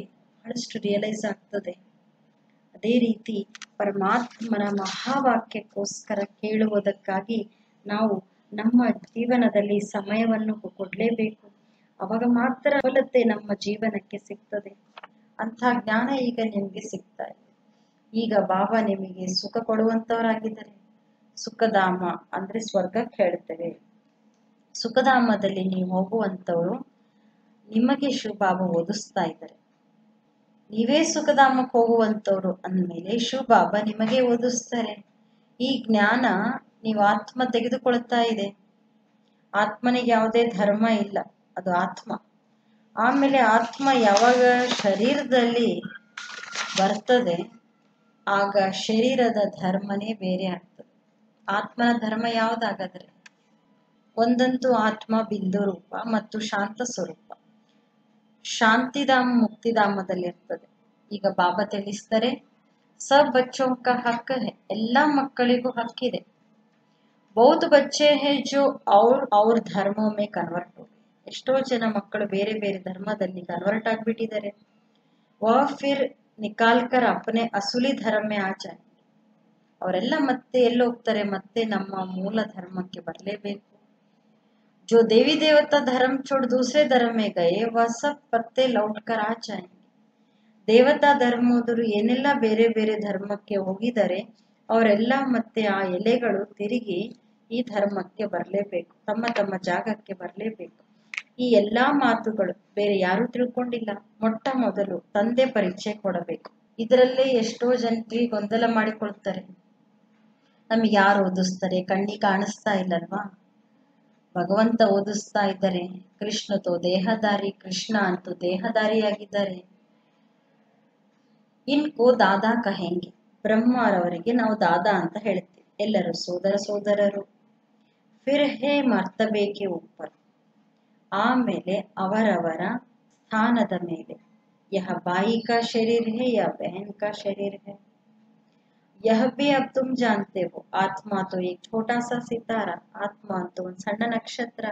ಬಹಳಷ್ಟು ರಿಯಲೈಸ್ ಆಗ್ತದೆ. ಅದೇ ರೀತಿ ಪರಮಾತ್ಮನ ಮಹಾವಾಕ್ಯಕ್ಕೋಸ್ಕರ ಕೇಳುವುದಕ್ಕಾಗಿ ನಾವು ನಮ್ಮ ಜೀವನದಲ್ಲಿ ಸಮಯವನ್ನು ಕೊಡಲೇಬೇಕು. ಅವಾಗ ಮಾತ್ರ ಸಫಲತೆ ನಮ್ಮ ಜೀವನಕ್ಕೆ ಸಿಗ್ತದೆ. ಅಂಥ ಜ್ಞಾನ ಈಗ ನಿಮಗೆ ಸಿಗ್ತಾ ಇದೆ. ಈಗ ಬಾಬಾ ನಿಮಗೆ ಸುಖ ಕೊಡುವಂತವರಾಗಿದ್ದಾರೆ. ಸುಖಧಾಮ ಅಂದ್ರೆ ಸ್ವರ್ಗಕ್ಕೆ ಹೇಳ್ತೇವೆ. ಸುಖಧಾಮದಲ್ಲಿ ನೀವು ಹೋಗುವಂತವ್ರು ನಿಮಗೆ ಶಿವಬಾಬಾ ಓದಿಸ್ತಾ ಇದ್ದಾರೆ. ನೀವೇ ಸುಖಧಾಮಕ್ಕೆ ಹೋಗುವಂತವ್ರು ಅಂದಮೇಲೆ ಶಿವಬಾಬಾ ನಿಮಗೆ ಓದಿಸ್ತಾರೆ. ಈ ಜ್ಞಾನ ನೀವು ಆತ್ಮ ತೆಗೆದುಕೊಳ್ತಾ ಇದೆ. ಆತ್ಮನಿಗೆ ಯಾವುದೇ ಧರ್ಮ ಇಲ್ಲ, ಅದು ಆತ್ಮ. ಆಮೇಲೆ ಆತ್ಮ ಯಾವಾಗ ಶರೀರದಲ್ಲಿ ಬರ್ತದೆ ಆಗ ಶರೀರದ ಧರ್ಮನೇ ಬೇರೆ ಆಗ್ತದೆ. ಆತ್ಮನ ಧರ್ಮ ಯಾವುದಾಗಾದ್ರೆ ಒಂದಂತೂ ಆತ್ಮ ಬಿಂದು ರೂಪ ಮತ್ತು ಶಾಂತ ಸ್ವರೂಪ. ಶಾಂತಿಧಾಮ ಮುಕ್ತಿಧಾಮದಲ್ಲಿರ್ತದೆ. ಈಗ ಬಾಬಾ ತಿಳಿಸ್ತಾರೆ, ಸಬ್ ಬಚ್ಚೋ ಕಾ ಹಕ್ ಹೈ, ಎಲ್ಲಾ ಮಕ್ಕಳಿಗೂ ಹಕ್ಕಿದೆ. ಬಹುತ್ ಬಚ್ಚೆ ಹೈ ಜೋ ಅವ್ರ ಧರ್ಮ ಮೇ ಕನ್ವರ್ಟ್ ಹೋಗಿ, ಎಷ್ಟೋ ಜನ ಮಕ್ಕಳು ಬೇರೆ ಬೇರೆ ಧರ್ಮದಲ್ಲಿ ಕನ್ವರ್ಟ್ ಆಗ್ಬಿಟ್ಟಿದ್ದಾರೆ. ವಹ ಫಿರ್ ನಿಕಾಲ್ಕರ್ ಅಪ್ನೆ ಅಸುಲಿ ಧರ್ಮ ಆಚಾರ, ಅವರೆಲ್ಲ ಮತ್ತೆ ಎಲ್ಲಿ ಹೋಗ್ತಾರೆ, ಮತ್ತೆ ನಮ್ಮ ಮೂಲ ಧರ್ಮಕ್ಕೆ ಬರಲೇಬೇಕು. जो देवी देवता धर्म छोड़ दूसरे धर्म में गए वह सब पत्ते लौट कर आ जाएंगे. ದೇವತಾ ಧರ್ಮದವರು ಏನೆಲ್ಲ ಬೇರೆ ಬೇರೆ ಧರ್ಮಕ್ಕೆ ಹೋಗಿದ್ದಾರೆ ಅವರೆಲ್ಲ ಮತ್ತೆ ಆ ಎಲೆಗಳು ತಿರುಗಿ ಈ ಧರ್ಮಕ್ಕೆ ಬರಲೇಬೇಕು, ತಮ್ಮ ತಮ್ಮ ಜಾಗಕ್ಕೆ ಬರಲೇಬೇಕು. ಈ ಎಲ್ಲಾ ಮಾತುಗಳು ಬೇರೆ ಯಾರು ತಿಳ್ಕೊಂಡಿಲ್ಲ. ಮೊಟ್ಟ ಮೊದಲು ತಂದೆ ಪರಿಚಯ ಕೊಡಬೇಕು. ಇದರಲ್ಲೇ ಎಷ್ಟೋ ಜನರಿಗೆ ಗೊಂದಲ ಮಾಡಿಕೊಳ್ತಾರೆ. ನಮಗೆ ಯಾರು ಓದಿಸ್ತಾರೆ, ಕಣ್ಣಿಗೆ ಕಾಣಿಸ್ತಾ ಇಲ್ಲಲ್ವಾ? ಭಗವಂತ ಓದಿಸ್ತಾ ಇದ್ದಾರೆ. ಕೃಷ್ಣ ತೋ ದೇಹದಾರಿ, ಕೃಷ್ಣ ಅಂತೂ ದೇಹದಾರಿಯಾಗಿದ್ದಾರೆ. ಇನ್ಕೋ ದಾದಾ ಕಹೆಂಗೆ, ಬ್ರಹ್ಮರವರಿಗೆ ನಾವು ದಾದಾ ಅಂತ ಹೇಳ್ತೀವಿ. ಎಲ್ಲರೂ ಸೋದರ ಸೋದರರು. ಫಿರ್ ಹೇ ಮರ್ತಬೇಕೆ ಉಪ್ಪರ್, ಆಮೇಲೆ ಅವರವರ ಸ್ಥಾನದ ಮೇಲೆ. ಯಹ ಬಾಯಿ ಕಾ ಶರೀರ್ ಹೇ ಯಾ ಬಹನ್ ಕಾ ಶರೀರ್ ಹೇ, यह भी अब तुम जानते हो. आत्मा तो एक छोटा सा सितारा, आत्मा तो ಒಂದು ಸಣ್ಣ ನಕ್ಷತ್ರ.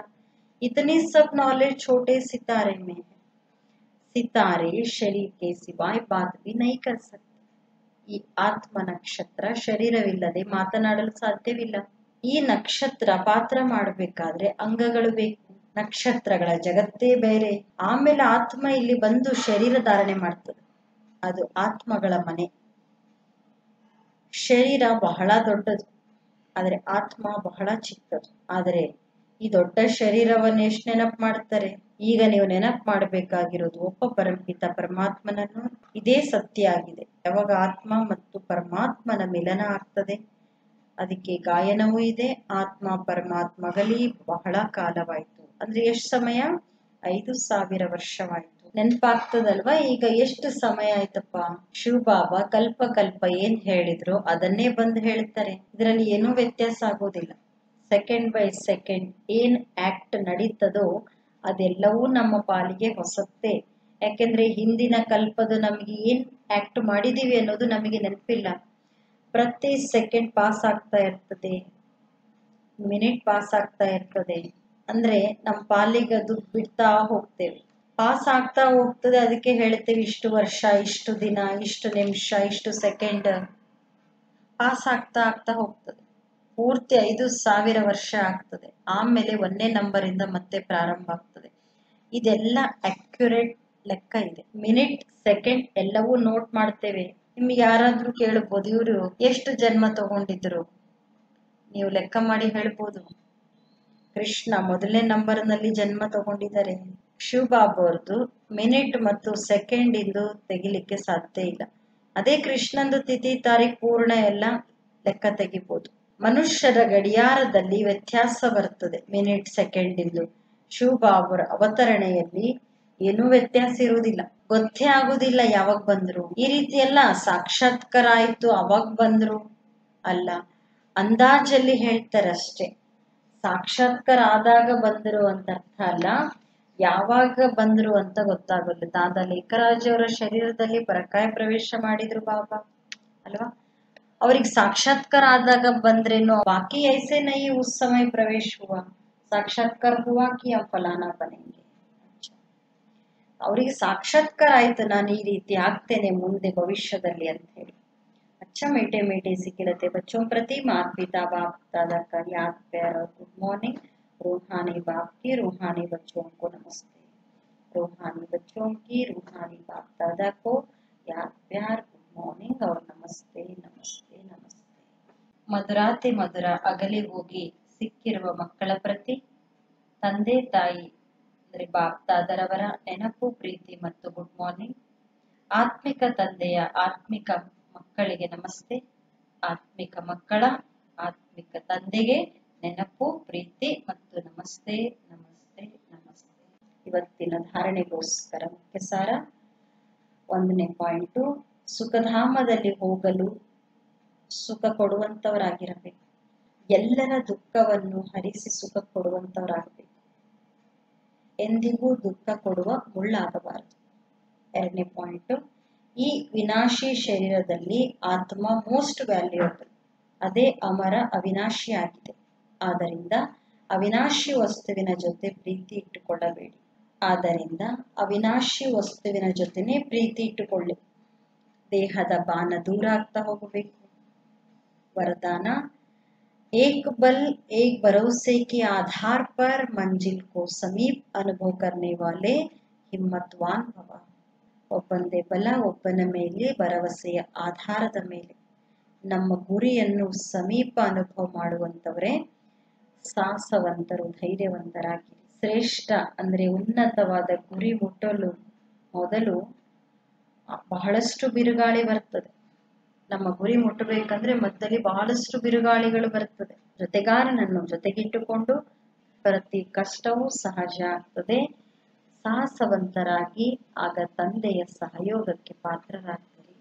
इतनी सब नॉलेज छोटे सितारे में है। सितारे शरीर के सिवाय बात भी नहीं कर सकते। ಈ ಆತ್ಮ ನಕ್ಷತ್ರ ಶರೀರವಿಲ್ಲದೆ ಮಾತನಾಡಲು ಸಾಧ್ಯವಿಲ್ಲ. ಈ ನಕ್ಷತ್ರ ಪಾತ್ರ ಮಾಡಬೇಕಾದ್ರೆ ಅಂಗಗಳು ಬೇಕು. ನಕ್ಷತ್ರಗಳ ಜಗತ್ತೇ ಬೇರೆ. ಆಮೇಲೆ ಆತ್ಮ ಇಲ್ಲಿ ಬಂದು ಶರೀರ ಧಾರಣೆ ಮಾಡ್ತದೆ. ಅದು ಆತ್ಮಗಳ ಮನೆ. ಶರೀರ ಬಹಳ ದೊಡ್ಡದು, ಆದರೆ ಆತ್ಮ ಬಹಳ ಚಿಕ್ಕದು. ಆದರೆ ಈ ದೊಡ್ಡ ಶರೀರವನ್ನು ಎಷ್ಟು ನೆನಪು ಮಾಡ್ತಾರೆ? ಈಗ ನೀವು ನೆನಪು ಮಾಡಬೇಕಾಗಿರೋದು ಒಬ್ಬ ಪರಮಪಿತ ಪರಮಾತ್ಮನನ್ನು. ಇದೇ ಸತ್ಯ ಆಗಿದೆ. ಯಾವಾಗ ಆತ್ಮ ಮತ್ತು ಪರಮಾತ್ಮನ ಮಿಲನ ಆಗ್ತದೆ, ಅದಕ್ಕೆ ಗಾಯನವೂ ಇದೆ. ಆತ್ಮ ಪರಮಾತ್ಮಗಲಿ ಬಹಳ ಕಾಲವಾಯಿತು ಅಂದ್ರೆ ಎಷ್ಟು ಸಮಯ? 5000 ವರ್ಷವಾಯಿತು. ನೆನಪಾಗ್ತದಲ್ವಾ? ಈಗ ಎಷ್ಟು ಸಮಯ ಆಯ್ತಪ್ಪ? ಶಿವಬಾಬಾ ಕಲ್ಪ ಕಲ್ಪ ಏನ್ ಹೇಳಿದ್ರು ಅದನ್ನೇ ಬಂದು ಹೇಳ್ತಾರೆ. ಇದರಲ್ಲಿ ಏನೂ ವ್ಯತ್ಯಾಸ ಆಗೋದಿಲ್ಲ. ಸೆಕೆಂಡ್ ಬೈ ಸೆಕೆಂಡ್ ಏನ್ ಆಕ್ಟ್ ನಡೀತದೋ ಅದೆಲ್ಲವೂ ನಮ್ಮ ಪಾಲಿಗೆ ಹೊಸತ್ತೇ. ಯಾಕೆಂದ್ರೆ ಹಿಂದಿನ ಕಲ್ಪದ ನಮಗೆ ಏನ್ ಆಕ್ಟ್ ಮಾಡಿದೀವಿ ಅನ್ನೋದು ನಮಗೆ ನೆನಪಿಲ್ಲ. ಪ್ರತಿ ಸೆಕೆಂಡ್ ಪಾಸ್ ಆಗ್ತಾ ಇರ್ತದೆ, ಮಿನಿಟ್ ಪಾಸ್ ಆಗ್ತಾ ಇರ್ತದೆ. ಅಂದ್ರೆ ನಮ್ಮ ಪಾಲಿಗೆ ಅದು ಬಿಡ್ತಾ ಹೋಗ್ತೇವೆ, ಪಾಸ್ ಆಗ್ತಾ ಹೋಗ್ತದೆ. ಅದಕ್ಕೆ ಹೇಳ್ತೇವೆ ಇಷ್ಟು ವರ್ಷ, ಇಷ್ಟು ದಿನ, ಇಷ್ಟು ನಿಮಿಷ, ಇಷ್ಟು ಸೆಕೆಂಡ್ ಪಾಸ್ ಆಗ್ತಾ ಆಗ್ತಾ ಹೋಗ್ತದೆ. ಪೂರ್ತಿ 5000 ವರ್ಷ ಆಗ್ತದೆ. ಆಮೇಲೆ 1ನೇ ನಂಬರಿಂದ ಮತ್ತೆ ಪ್ರಾರಂಭ ಆಗ್ತದೆ. ಇದೆಲ್ಲ ಅಕ್ಯುರೇಟ್ ಲೆಕ್ಕ ಇದೆ. ಮಿನಿಟ್ ಸೆಕೆಂಡ್ ಎಲ್ಲವೂ ನೋಟ್ ಮಾಡ್ತೇವೆ. ನಿಮ್ಗೆ ಯಾರಾದ್ರೂ ಕೇಳಬಹುದು, ಇವರು ಎಷ್ಟು ಜನ್ಮ ತಗೊಂಡಿದ್ರು? ನೀವು ಲೆಕ್ಕ ಮಾಡಿ ಹೇಳ್ಬೋದು. ಕೃಷ್ಣ 1ನೇ ನಂಬರ್ನಲ್ಲಿ ಜನ್ಮ ತಗೊಂಡಿದ್ದಾರೆ. ಶಿವಬಾಬಾ ಅವ್ರದ್ದು ಮಿನಿಟ್ ಮತ್ತು ಸೆಕೆಂಡ್ ಇಂದು ತೆಗಿಲಿಕ್ಕೆ ಸಾಧ್ಯ ಇಲ್ಲ. ಅದೇ ಕೃಷ್ಣಂದು ತಿಥಿ ತಾರೀಖ್ ಪೂರ್ಣ ಎಲ್ಲ ಲೆಕ್ಕ ತೆಗಿಬಹುದು. ಮನುಷ್ಯರ ಗಡಿಯಾರದಲ್ಲಿ ವ್ಯತ್ಯಾಸ ಬರ್ತದೆ ಮಿನಿಟ್ ಸೆಕೆಂಡ್ ಇಂದು. ಶಿವಬಾಬರ ಅವತರಣೆಯಲ್ಲಿ ಏನೂ ವ್ಯತ್ಯಾಸ ಇರುವುದಿಲ್ಲ. ಗೊತ್ತೇ ಆಗುದಿಲ್ಲ ಯಾವಾಗ ಬಂದ್ರು. ಈ ರೀತಿ ಎಲ್ಲ ಸಾಕ್ಷಾತ್ಕಾರ ಆಯ್ತು ಅವಾಗ ಬಂದ್ರು ಅಲ್ಲ, ಅಂದಾಜಲ್ಲಿ ಹೇಳ್ತಾರಷ್ಟೇ. ಸಾಕ್ಷಾತ್ಕಾರ ಆದಾಗ ಬಂದರು ಅಂತ ಅರ್ಥ ಅಲ್ಲ, ಯಾವಾಗ ಬಂದ್ರು ಅಂತ ಗೊತ್ತಾಗಲ್ಲ. ದಾದಾ ಲೇಖರಾಜ್ ಅವರ ಶರೀರದಲ್ಲಿ ಪರಕಾಯ ಪ್ರವೇಶ ಮಾಡಿದ್ರು ಬಾಬಾ ಅಲ್ವಾ? ಅವ್ರಿಗೆ ಸಾಕ್ಷಾತ್ಕಾರ ಆದಾಗ ಬಂದ್ರೇನು? ಬಾಕಿ ಐಸೆ ನೈ ಉಸ್ ಸಮಯ ಪ್ರವೇಶ ಹುವಾ, ಸಾಕ್ಷಾತ್ಕಾರ ಹುವಾ ಕಿ ಆ ಫಲಾನಾ ಬನೆಂಗೆ. ಅವರಿಗೆ ಸಾಕ್ಷಾತ್ಕಾರ ಆಯ್ತು, ನಾನು ಈ ರೀತಿ ಆಗ್ತೇನೆ ಮುಂದೆ ಭವಿಷ್ಯದಲ್ಲಿ ಅಂತ ಹೇಳಿ. अच्छा मीठे मीठे सिखिलते बच्चों प्रति माता पिता बाप दादा का याद प्यार और गुड मॉर्निंग। रूहानी बाप की रूहानी बच्चों को नमस्ते। रूहानी बच्चों की रूहानी बाप दादा को याद प्यार गुड मॉर्निंग और नमस्ते नमस्ते नमस्ते। ಮಧುರಾತಿ ಮಧುರ ಅಗಲಿ ಹೋಗಿ ಸಿಕ್ಕಿರುವ ಮಕ್ಕಳ ಪ್ರತಿ ತಂದೆ ತಾಯಿ ಅಂದ್ರೆ ಬಾಪ್ ದಾದರವರ ನೆನಪು ಪ್ರೀತಿ ಮತ್ತು ಗುಡ್ ಮಾರ್ನಿಂಗ್. ಆತ್ಮಿಕ ತಂದೆಯ ಆತ್ಮಿಕ ಮಕ್ಕಳಿಗೆ ನಮಸ್ತೆ. ಆತ್ಮಿಕ ಮಕ್ಕಳ ಆತ್ಮಿಕ ತಂದೆಗೆ ನೆನಪು ಪ್ರೀತಿ ಮತ್ತು ನಮಸ್ತೆ ನಮಸ್ತೆ ನಮಸ್ತೆ. ಇವತ್ತಿನ ಧಾರಣೆಗೋಸ್ಕರ ಮುಖ್ಯ ಸಾರ 1ನೇ ಪಾಯಿಂಟು, ಸುಖಧಾಮದಲ್ಲಿ ಹೋಗಲು ಸುಖ ಕೊಡುವಂತವರಾಗಿರಬೇಕು. ಎಲ್ಲರ ದುಃಖವನ್ನು ಹರಿಸಿ ಸುಖ ಕೊಡುವಂತವರಾಗಬೇಕು. ಎಂದಿಗೂ ದುಃಖ ಕೊಡುವ ಮುಳ್ಳಾಗಬಾರದು. 2ನೇ ಪಾಯಿಂಟು, ಈ ವಿನಾಶಿ ಶರೀರದಲ್ಲಿ ಆತ್ಮ ಮೋಸ್ಟ್ ವ್ಯಾಲ್ಯೂಯಬಲ್, ಅದೇ ಅಮರ ಅವಿನಾಶಿ ಆಗಿದೆ. ಆದ್ದರಿಂದ ಅವಿನಾಶಿ ವಸ್ತುವಿನ ಜೊತೆ ಪ್ರೀತಿ ಇಟ್ಟುಕೊಳ್ಳಬೇಡಿ. ಆದ್ದರಿಂದ ಅವಿನಾಶಿ ವಸ್ತುವಿನ ಜೊತೆನೆ ಪ್ರೀತಿ ಇಟ್ಟುಕೊಳ್ಳಿ. ದೇಹದ ಬಾನ ದೂರ ಆಗ್ತಾ ಹೋಗಬೇಕು. वरदान, एक बल एक भरोसे के आधार पर मंजिल को समीप अनुभव करने वाले हिम्मतवान भव. ಒಬ್ಬಂದೇ ಬಲ, ಒಬ್ಬನ ಮೇಲೆ ಭರವಸೆಯ ಆಧಾರದ ಮೇಲೆ ನಮ್ಮ ಗುರಿಯನ್ನು ಸಮೀಪ ಅನುಭವ ಮಾಡುವಂತವರೇ ಸಾಹಸವಂತರು, ಧೈರ್ಯವಂತರಾಗಿ. ಶ್ರೇಷ್ಠ ಅಂದ್ರೆ ಉನ್ನತವಾದ ಗುರಿ ಮುಟ್ಟಲು ಮೊದಲು ಬಹಳಷ್ಟು ಬಿರುಗಾಳಿ ಬರ್ತದೆ. ನಮ್ಮ ಗುರಿ ಮುಟ್ಟಬೇಕಂದ್ರೆ ಮಧ್ಯದಲ್ಲಿ ಬಹಳಷ್ಟು ಬಿರುಗಾಳಿಗಳು ಬರ್ತದೆ. ಜೊತೆಗಾರನನ್ನು ಜೊತೆಗಿಟ್ಟುಕೊಂಡು ಪ್ರತಿ ಕಷ್ಟವೂ ಸಹಜ ಆಗ್ತದೆ. ಸಾಹಸವಂತರಾಗಿ ಆಗ ತಂದೆಯ ಸಹಯೋಗಕ್ಕೆ ಪಾತ್ರರಾಗ್ತಾರೆ.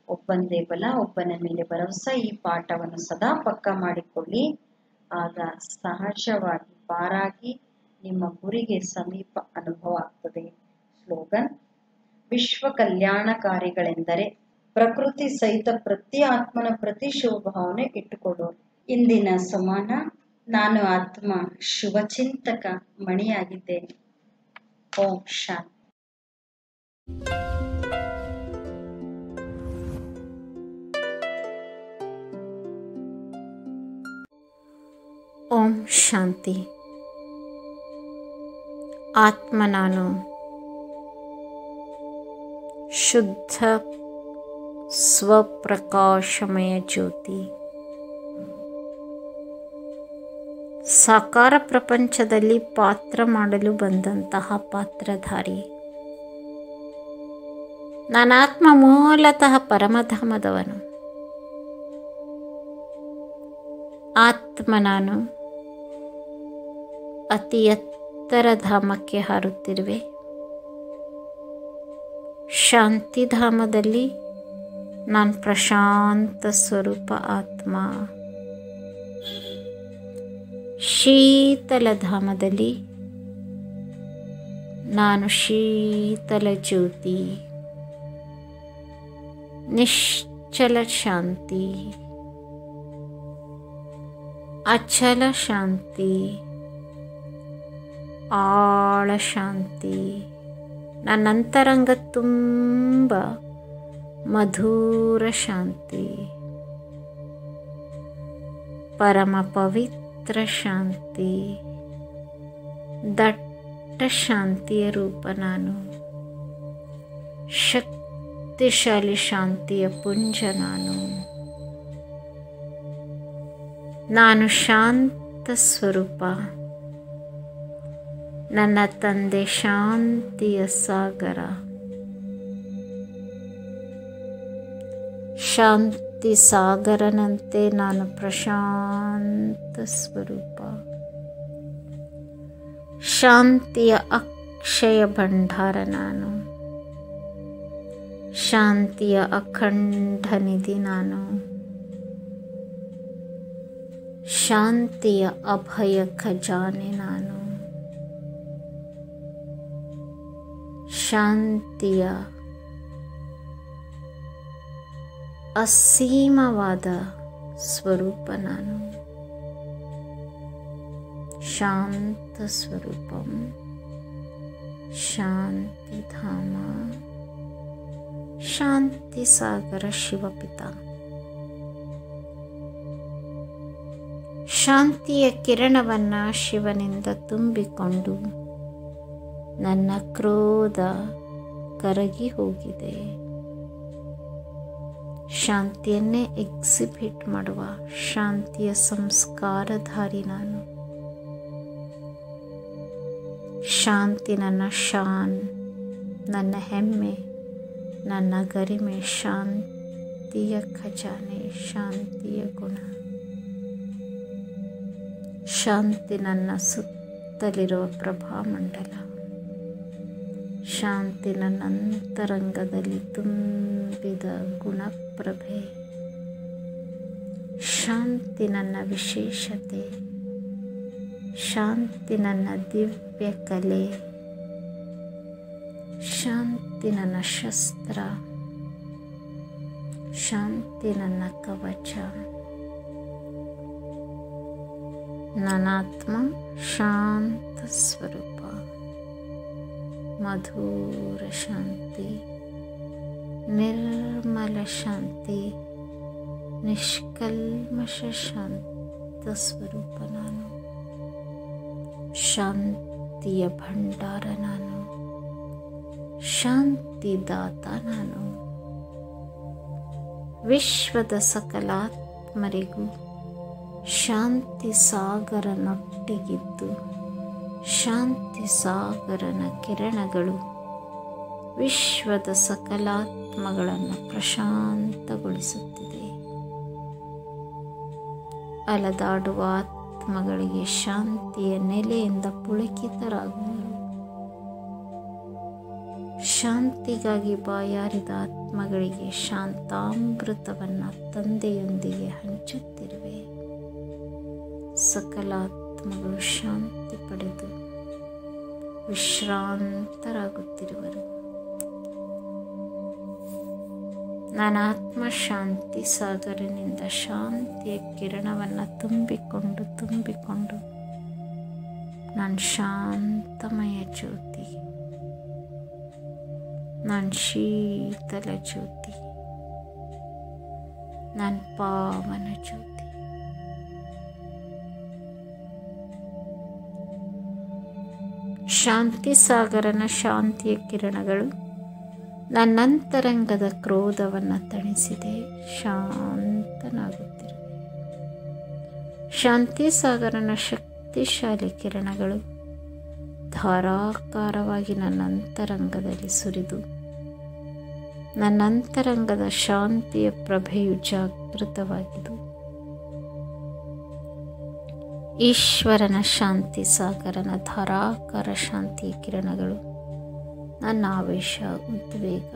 ಒಬ್ಬಂದೇ ಬಲ, ಒಬ್ಬನ ಮೇಲೆ ಭರವಸೆ, ಈ ಪಾಠವನ್ನು ಸದಾ ಪಕ್ಕ ಮಾಡಿಕೊಳ್ಳಿ. ಆಗ ಸಹಜವಾಗಿ ಪಾರಾಗಿ ನಿಮ್ಮ ಗುರಿಗೆ ಸಮೀಪ ಅನುಭವ ಆಗ್ತದೆ. ಸ್ಲೋಗನ್, ವಿಶ್ವ ಕಲ್ಯಾಣಕಾರಿಗಳೆಂದರೆ ಪ್ರಕೃತಿ ಸಹಿತ ಪ್ರತಿ ಆತ್ಮನ ಪ್ರತಿ ಶುಭಭಾವನೆ ಇಟ್ಟುಕೊಳ್ಳೋರು. ಇಂದಿನ ಸಮಾನ ನಾನು ಆತ್ಮ ಶುಭಚಿಂತಕ ಮಣಿಯಾಗಿದ್ದೇನೆ. ಓಂ ಶಾಂತಿ. ಓಂ ಶಾಂತಿ. ಆತ್ಮ ನಾನು ಶುದ್ಧ ಸ್ವಪ್ರಕಾಶಮಯ ಜ್ಯೋತಿ. ಸಾಕಾರ ಪ್ರಪಂಚದಲ್ಲಿ ಪಾತ್ರ ಮಾಡಲು ಬಂದಂತಹ ಪಾತ್ರಧಾರಿ. ನಾನಾತ್ಮ ಮೂಲತಃ ಪರಮಧಾಮದವನು. ಆತ್ಮ ನಾನು ಅತಿ ಎತ್ತರ ಧಾಮಕ್ಕೆ ಹಾರುತ್ತಿರುವೆ. ಶಾಂತಿಧಾಮದಲ್ಲಿ ನಾನು ಪ್ರಶಾಂತ ಸ್ವರೂಪ ಆತ್ಮ. ಶೀತಲ ಧಾಮದಲ್ಲಿ ನಾನು ಶೀತಲ ಜ್ಯೋತಿ. ನಿಶ್ಚಲ ಶಾಂತಿ, ಅಚಲ ಶಾಂತಿ, ಆಳ ಶಾಂತಿ. ನನ್ನ ಅಂತರಂಗ ತುಂಬ ಮಧುರ ಶಾಂತಿ, ಪರಮ ಪವಿತ್ರ ಶಾಂತಿ, ದಟ್ಟ ಶಾಂತಿಯ ರೂಪ ನಾನು. ಶಕ್ತಿಶಾಲಿ ಶಾಂತಿಯ ಪುಂಜ ನಾನು ಶಾಂತ ಸ್ವರೂಪ. ನನ್ನ ತಂದೆ ಶಾಂತಿಯ ಸಾಗರ. ಶಾಂತಿ ಸಾಗರನಂತೆ ನಾನು ಪ್ರಶಾಂತ ಸ್ವರೂಪ. ಶಾಂತಿಯ ಅಕ್ಷಯ ಭಂಡಾರ ನಾನು. ಶಾಂತಿಯ ಅಖಂಡ ನಿಧಿ ನಾನು. ಶಾಂತಿಯ ಅಭಯ ಖಜಾನೆ ನಾನು. ಶಾಂತಿಯ ಅಸೀಮವಾದ ಸ್ವರೂಪ ನಾನು. ಶಾಂತ ಸ್ವರೂಪಂ ಶಾಂತಿಧಾಮ ಶಾಂತಿ ಸಾಗರ ಶಿವಪಿತ. ಶಾಂತಿಯ ಕಿರಣವನ್ನು ಶಿವನಿಂದ ತುಂಬಿಕೊಂಡು ನನ್ನ ಕ್ರೋಧ ಕರಗಿ ಹೋಗಿದೆ. ಶಾಂತಿಯನ್ನೇ ಎಕ್ಸಿಬಿಟ್ ಮಾಡುವ ಶಾಂತಿಯ ಸಂಸ್ಕಾರಧಾರಿ ನಾನು. ಶಾಂತಿ ನನ್ನ ಶಾನ್, ನನ್ನ ಹೆಮ್ಮೆ, ನನ್ನ ಗರಿಮೆ. ಶಾಂತಿಯ ಖಜಾನೆ, ಶಾಂತಿಯ ಗುಣ. ಶಾಂತಿ ನನ್ನ ಸುತ್ತಲಿರುವ ಪ್ರಭಾಮಂಡಲ. ಶಾಂತಿ ನನ್ನ ಅಂತರಂಗದಲ್ಲಿ ತುಂಬಿದ ಗುಣಪ್ರಭೆ. ಶಾಂತಿ ನನ್ನ ವಿಶೇಷತೆ. ಶಾಂತಿ ನನ್ನ ದಿವ್ಯ ಕಲೆ. ಶಾಂತಿ ನನ್ನ ಶಸ್ತ್ರ. ಶಾಂತಿ ನನ್ನ ಕವಚ. ನಾನಾತ್ಮ ಶಾಂತ ಸ್ವರೂಪ. ಮಧುರ ಶಾಂತಿ, ನಿರ್ಮಲ ಶಾಂತಿ, ನಿಷ್ಕಲ್ಮಶ ಶಾಂತ ಸ್ವರೂಪ ನಾನು. ಶಾಂತಿಯ ಭಂಡಾರ ನಾನು. ಶಾಂತಿದಾತ ನಾನು. ವಿಶ್ವದ ಸಕಲಾತ್ಮರಿಗೂ ಶಾಂತಿ ಸಾಗರನೊಟ್ಟಿಗಿದ್ದು ಶಾಂತಿ ಸಾಗರನ ಕಿರಣಗಳು ವಿಶ್ವದ ಸಕಲಾತ್ಮಗಳನ್ನು ಪ್ರಶಾಂತಗೊಳಿಸುತ್ತಿದೆ. ಅಲದಾಡುವ ಆತ್ಮಗಳಿಗೆ ಶಾಂತಿಯ ನೆಲೆಯಿಂದ ಪುಳಕಿತರಾಗುವರು. ಶಾಂತಿಗಾಗಿ ಬಾಯಾರಿದ ಆತ್ಮಗಳಿಗೆ ಶಾಂತಾಮೃತವನ್ನು ತಂದೆಯೊಂದಿಗೆ ಹಂಚುತ್ತಿರುವೆ. ಸಕಲ ಆತ್ಮಗಳು ಶಾಂತಿ ಪಡೆದು ವಿಶ್ರಾಂತರಾಗುತ್ತಿರುವರು. ನನ್ನ ಆತ್ಮ ಶಾಂತಿ ಸಾಗರನಿಂದ ಶಾಂತಿಯ ಕಿರಣವನ್ನು ತುಂಬಿಕೊಂಡು ನಾನು ಶಾಂತಮಯ ಜ್ಯೋತಿ, ನಾನು ಶೀತಲ ಜ್ಯೋತಿ, ನಾನು ಪಾವನ ಜ್ಯೋತಿ. ಶಾಂತಿ ಸಾಗರನ ಶಾಂತಿಯ ಕಿರಣಗಳು ನನ್ನಂತರಂಗದ ಕ್ರೋಧವನ್ನು ತಣಿಸಿದೆ, ಶಾಂತನಾಗುತ್ತಿರುವೆ. ಶಾಂತಿ ಸಾಗರನ ಶಕ್ತಿಶಾಲಿ ಕಿರಣಗಳು ಧಾರಾಕಾರವಾಗಿ ನನ್ನ ಅಂತರಂಗದಲ್ಲಿ ಸುರಿದು ನನ್ನ ಅಂತರಂಗದ ಶಾಂತಿಯ ಪ್ರಭೆಯು ಜಾಗೃತವಾಗಿದ್ದು ಈಶ್ವರನ ಶಾಂತಿ ಸಾಗರನ ಧಾರಾಕಾರ ಶಾಂತಿಯ ಕಿರಣಗಳು ನನ್ನ ಆವೇಶ, ಉದ್ವೇಗ,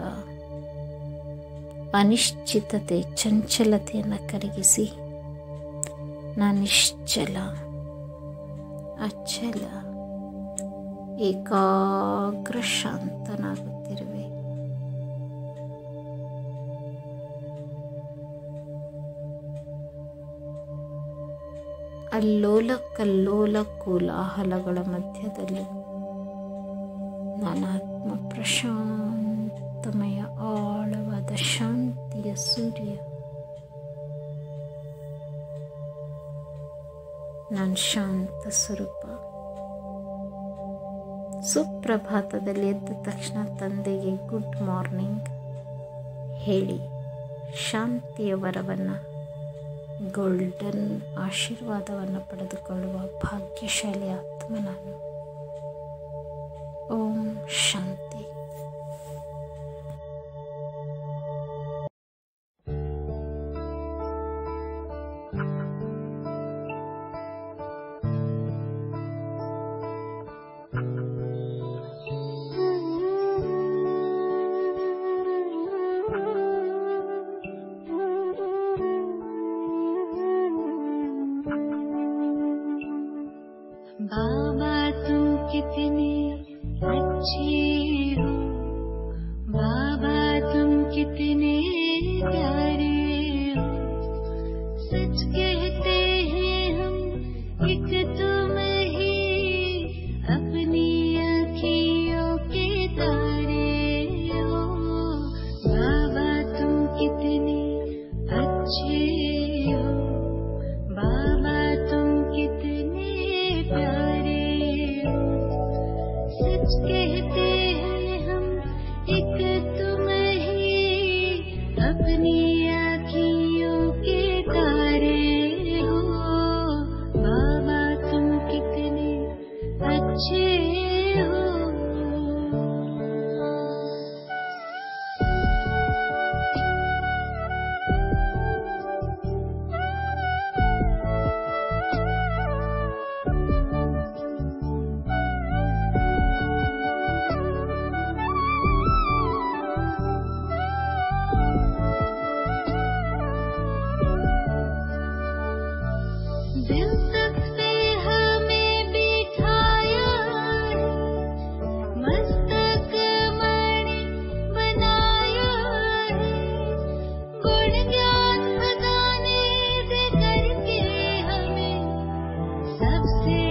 ಅನಿಶ್ಚಿತತೆ, ಚಂಚಲತೆಯನ್ನು ಕರಗಿಸಿ ನಾನು ನಿಶ್ಚಲ, ಅಚಲ, ಏಕಾಗ್ರ ಶಾಂತನಾಗುತ್ತಿರುವೆ. ಅಲ್ಲೋಲ ಕಲ್ಲೋಲ ಕೋಲಾಹಲಗಳ ಮಧ್ಯದಲ್ಲಿ ನನ್ನ ಆತ್ಮ ಪ್ರಶಾಂತಮಯ ಆಳವಾದ ಶಾಂತಿಯ ಸೂರ್ಯ. ನಾನು ಶಾಂತ ಸ್ವರೂಪ. ಸುಪ್ರಭಾತದಲ್ಲಿ ಎದ್ದ ತಕ್ಷಣ ತಂದೆಗೆ ಗುಡ್ ಮಾರ್ನಿಂಗ್ ಹೇಳಿ ಶಾಂತಿಯ ವರವನ್ನು, ಗೋಲ್ಡನ್ ಆಶೀರ್ವಾದವನ್ನು ಪಡೆದುಕೊಳ್ಳುವ ಭಾಗ್ಯಶಾಲಿ ಆತ್ಮ ನಾನು. ಓಂ ಶಾಂತಿ. बाबा तुम कितने अच्छे हो, बाबा तुम कितने प्यारे हो। सच कहते हैं हम एक तुम ही अपनी आँखियों के तारे हो। बाबा तुम कितने अच्छे हो, बाबा तुम कितने प्यारे हो। सच कहते हैं हम एक तुम ही अपनी आँखियों के तारे हो। बाबा तुम कितने अच्छे हो। दिल तक पे हमें बिठाया है, मस्तक मणि बनाया है। गुण ज्ञान बधाने दे करके हमें सबसे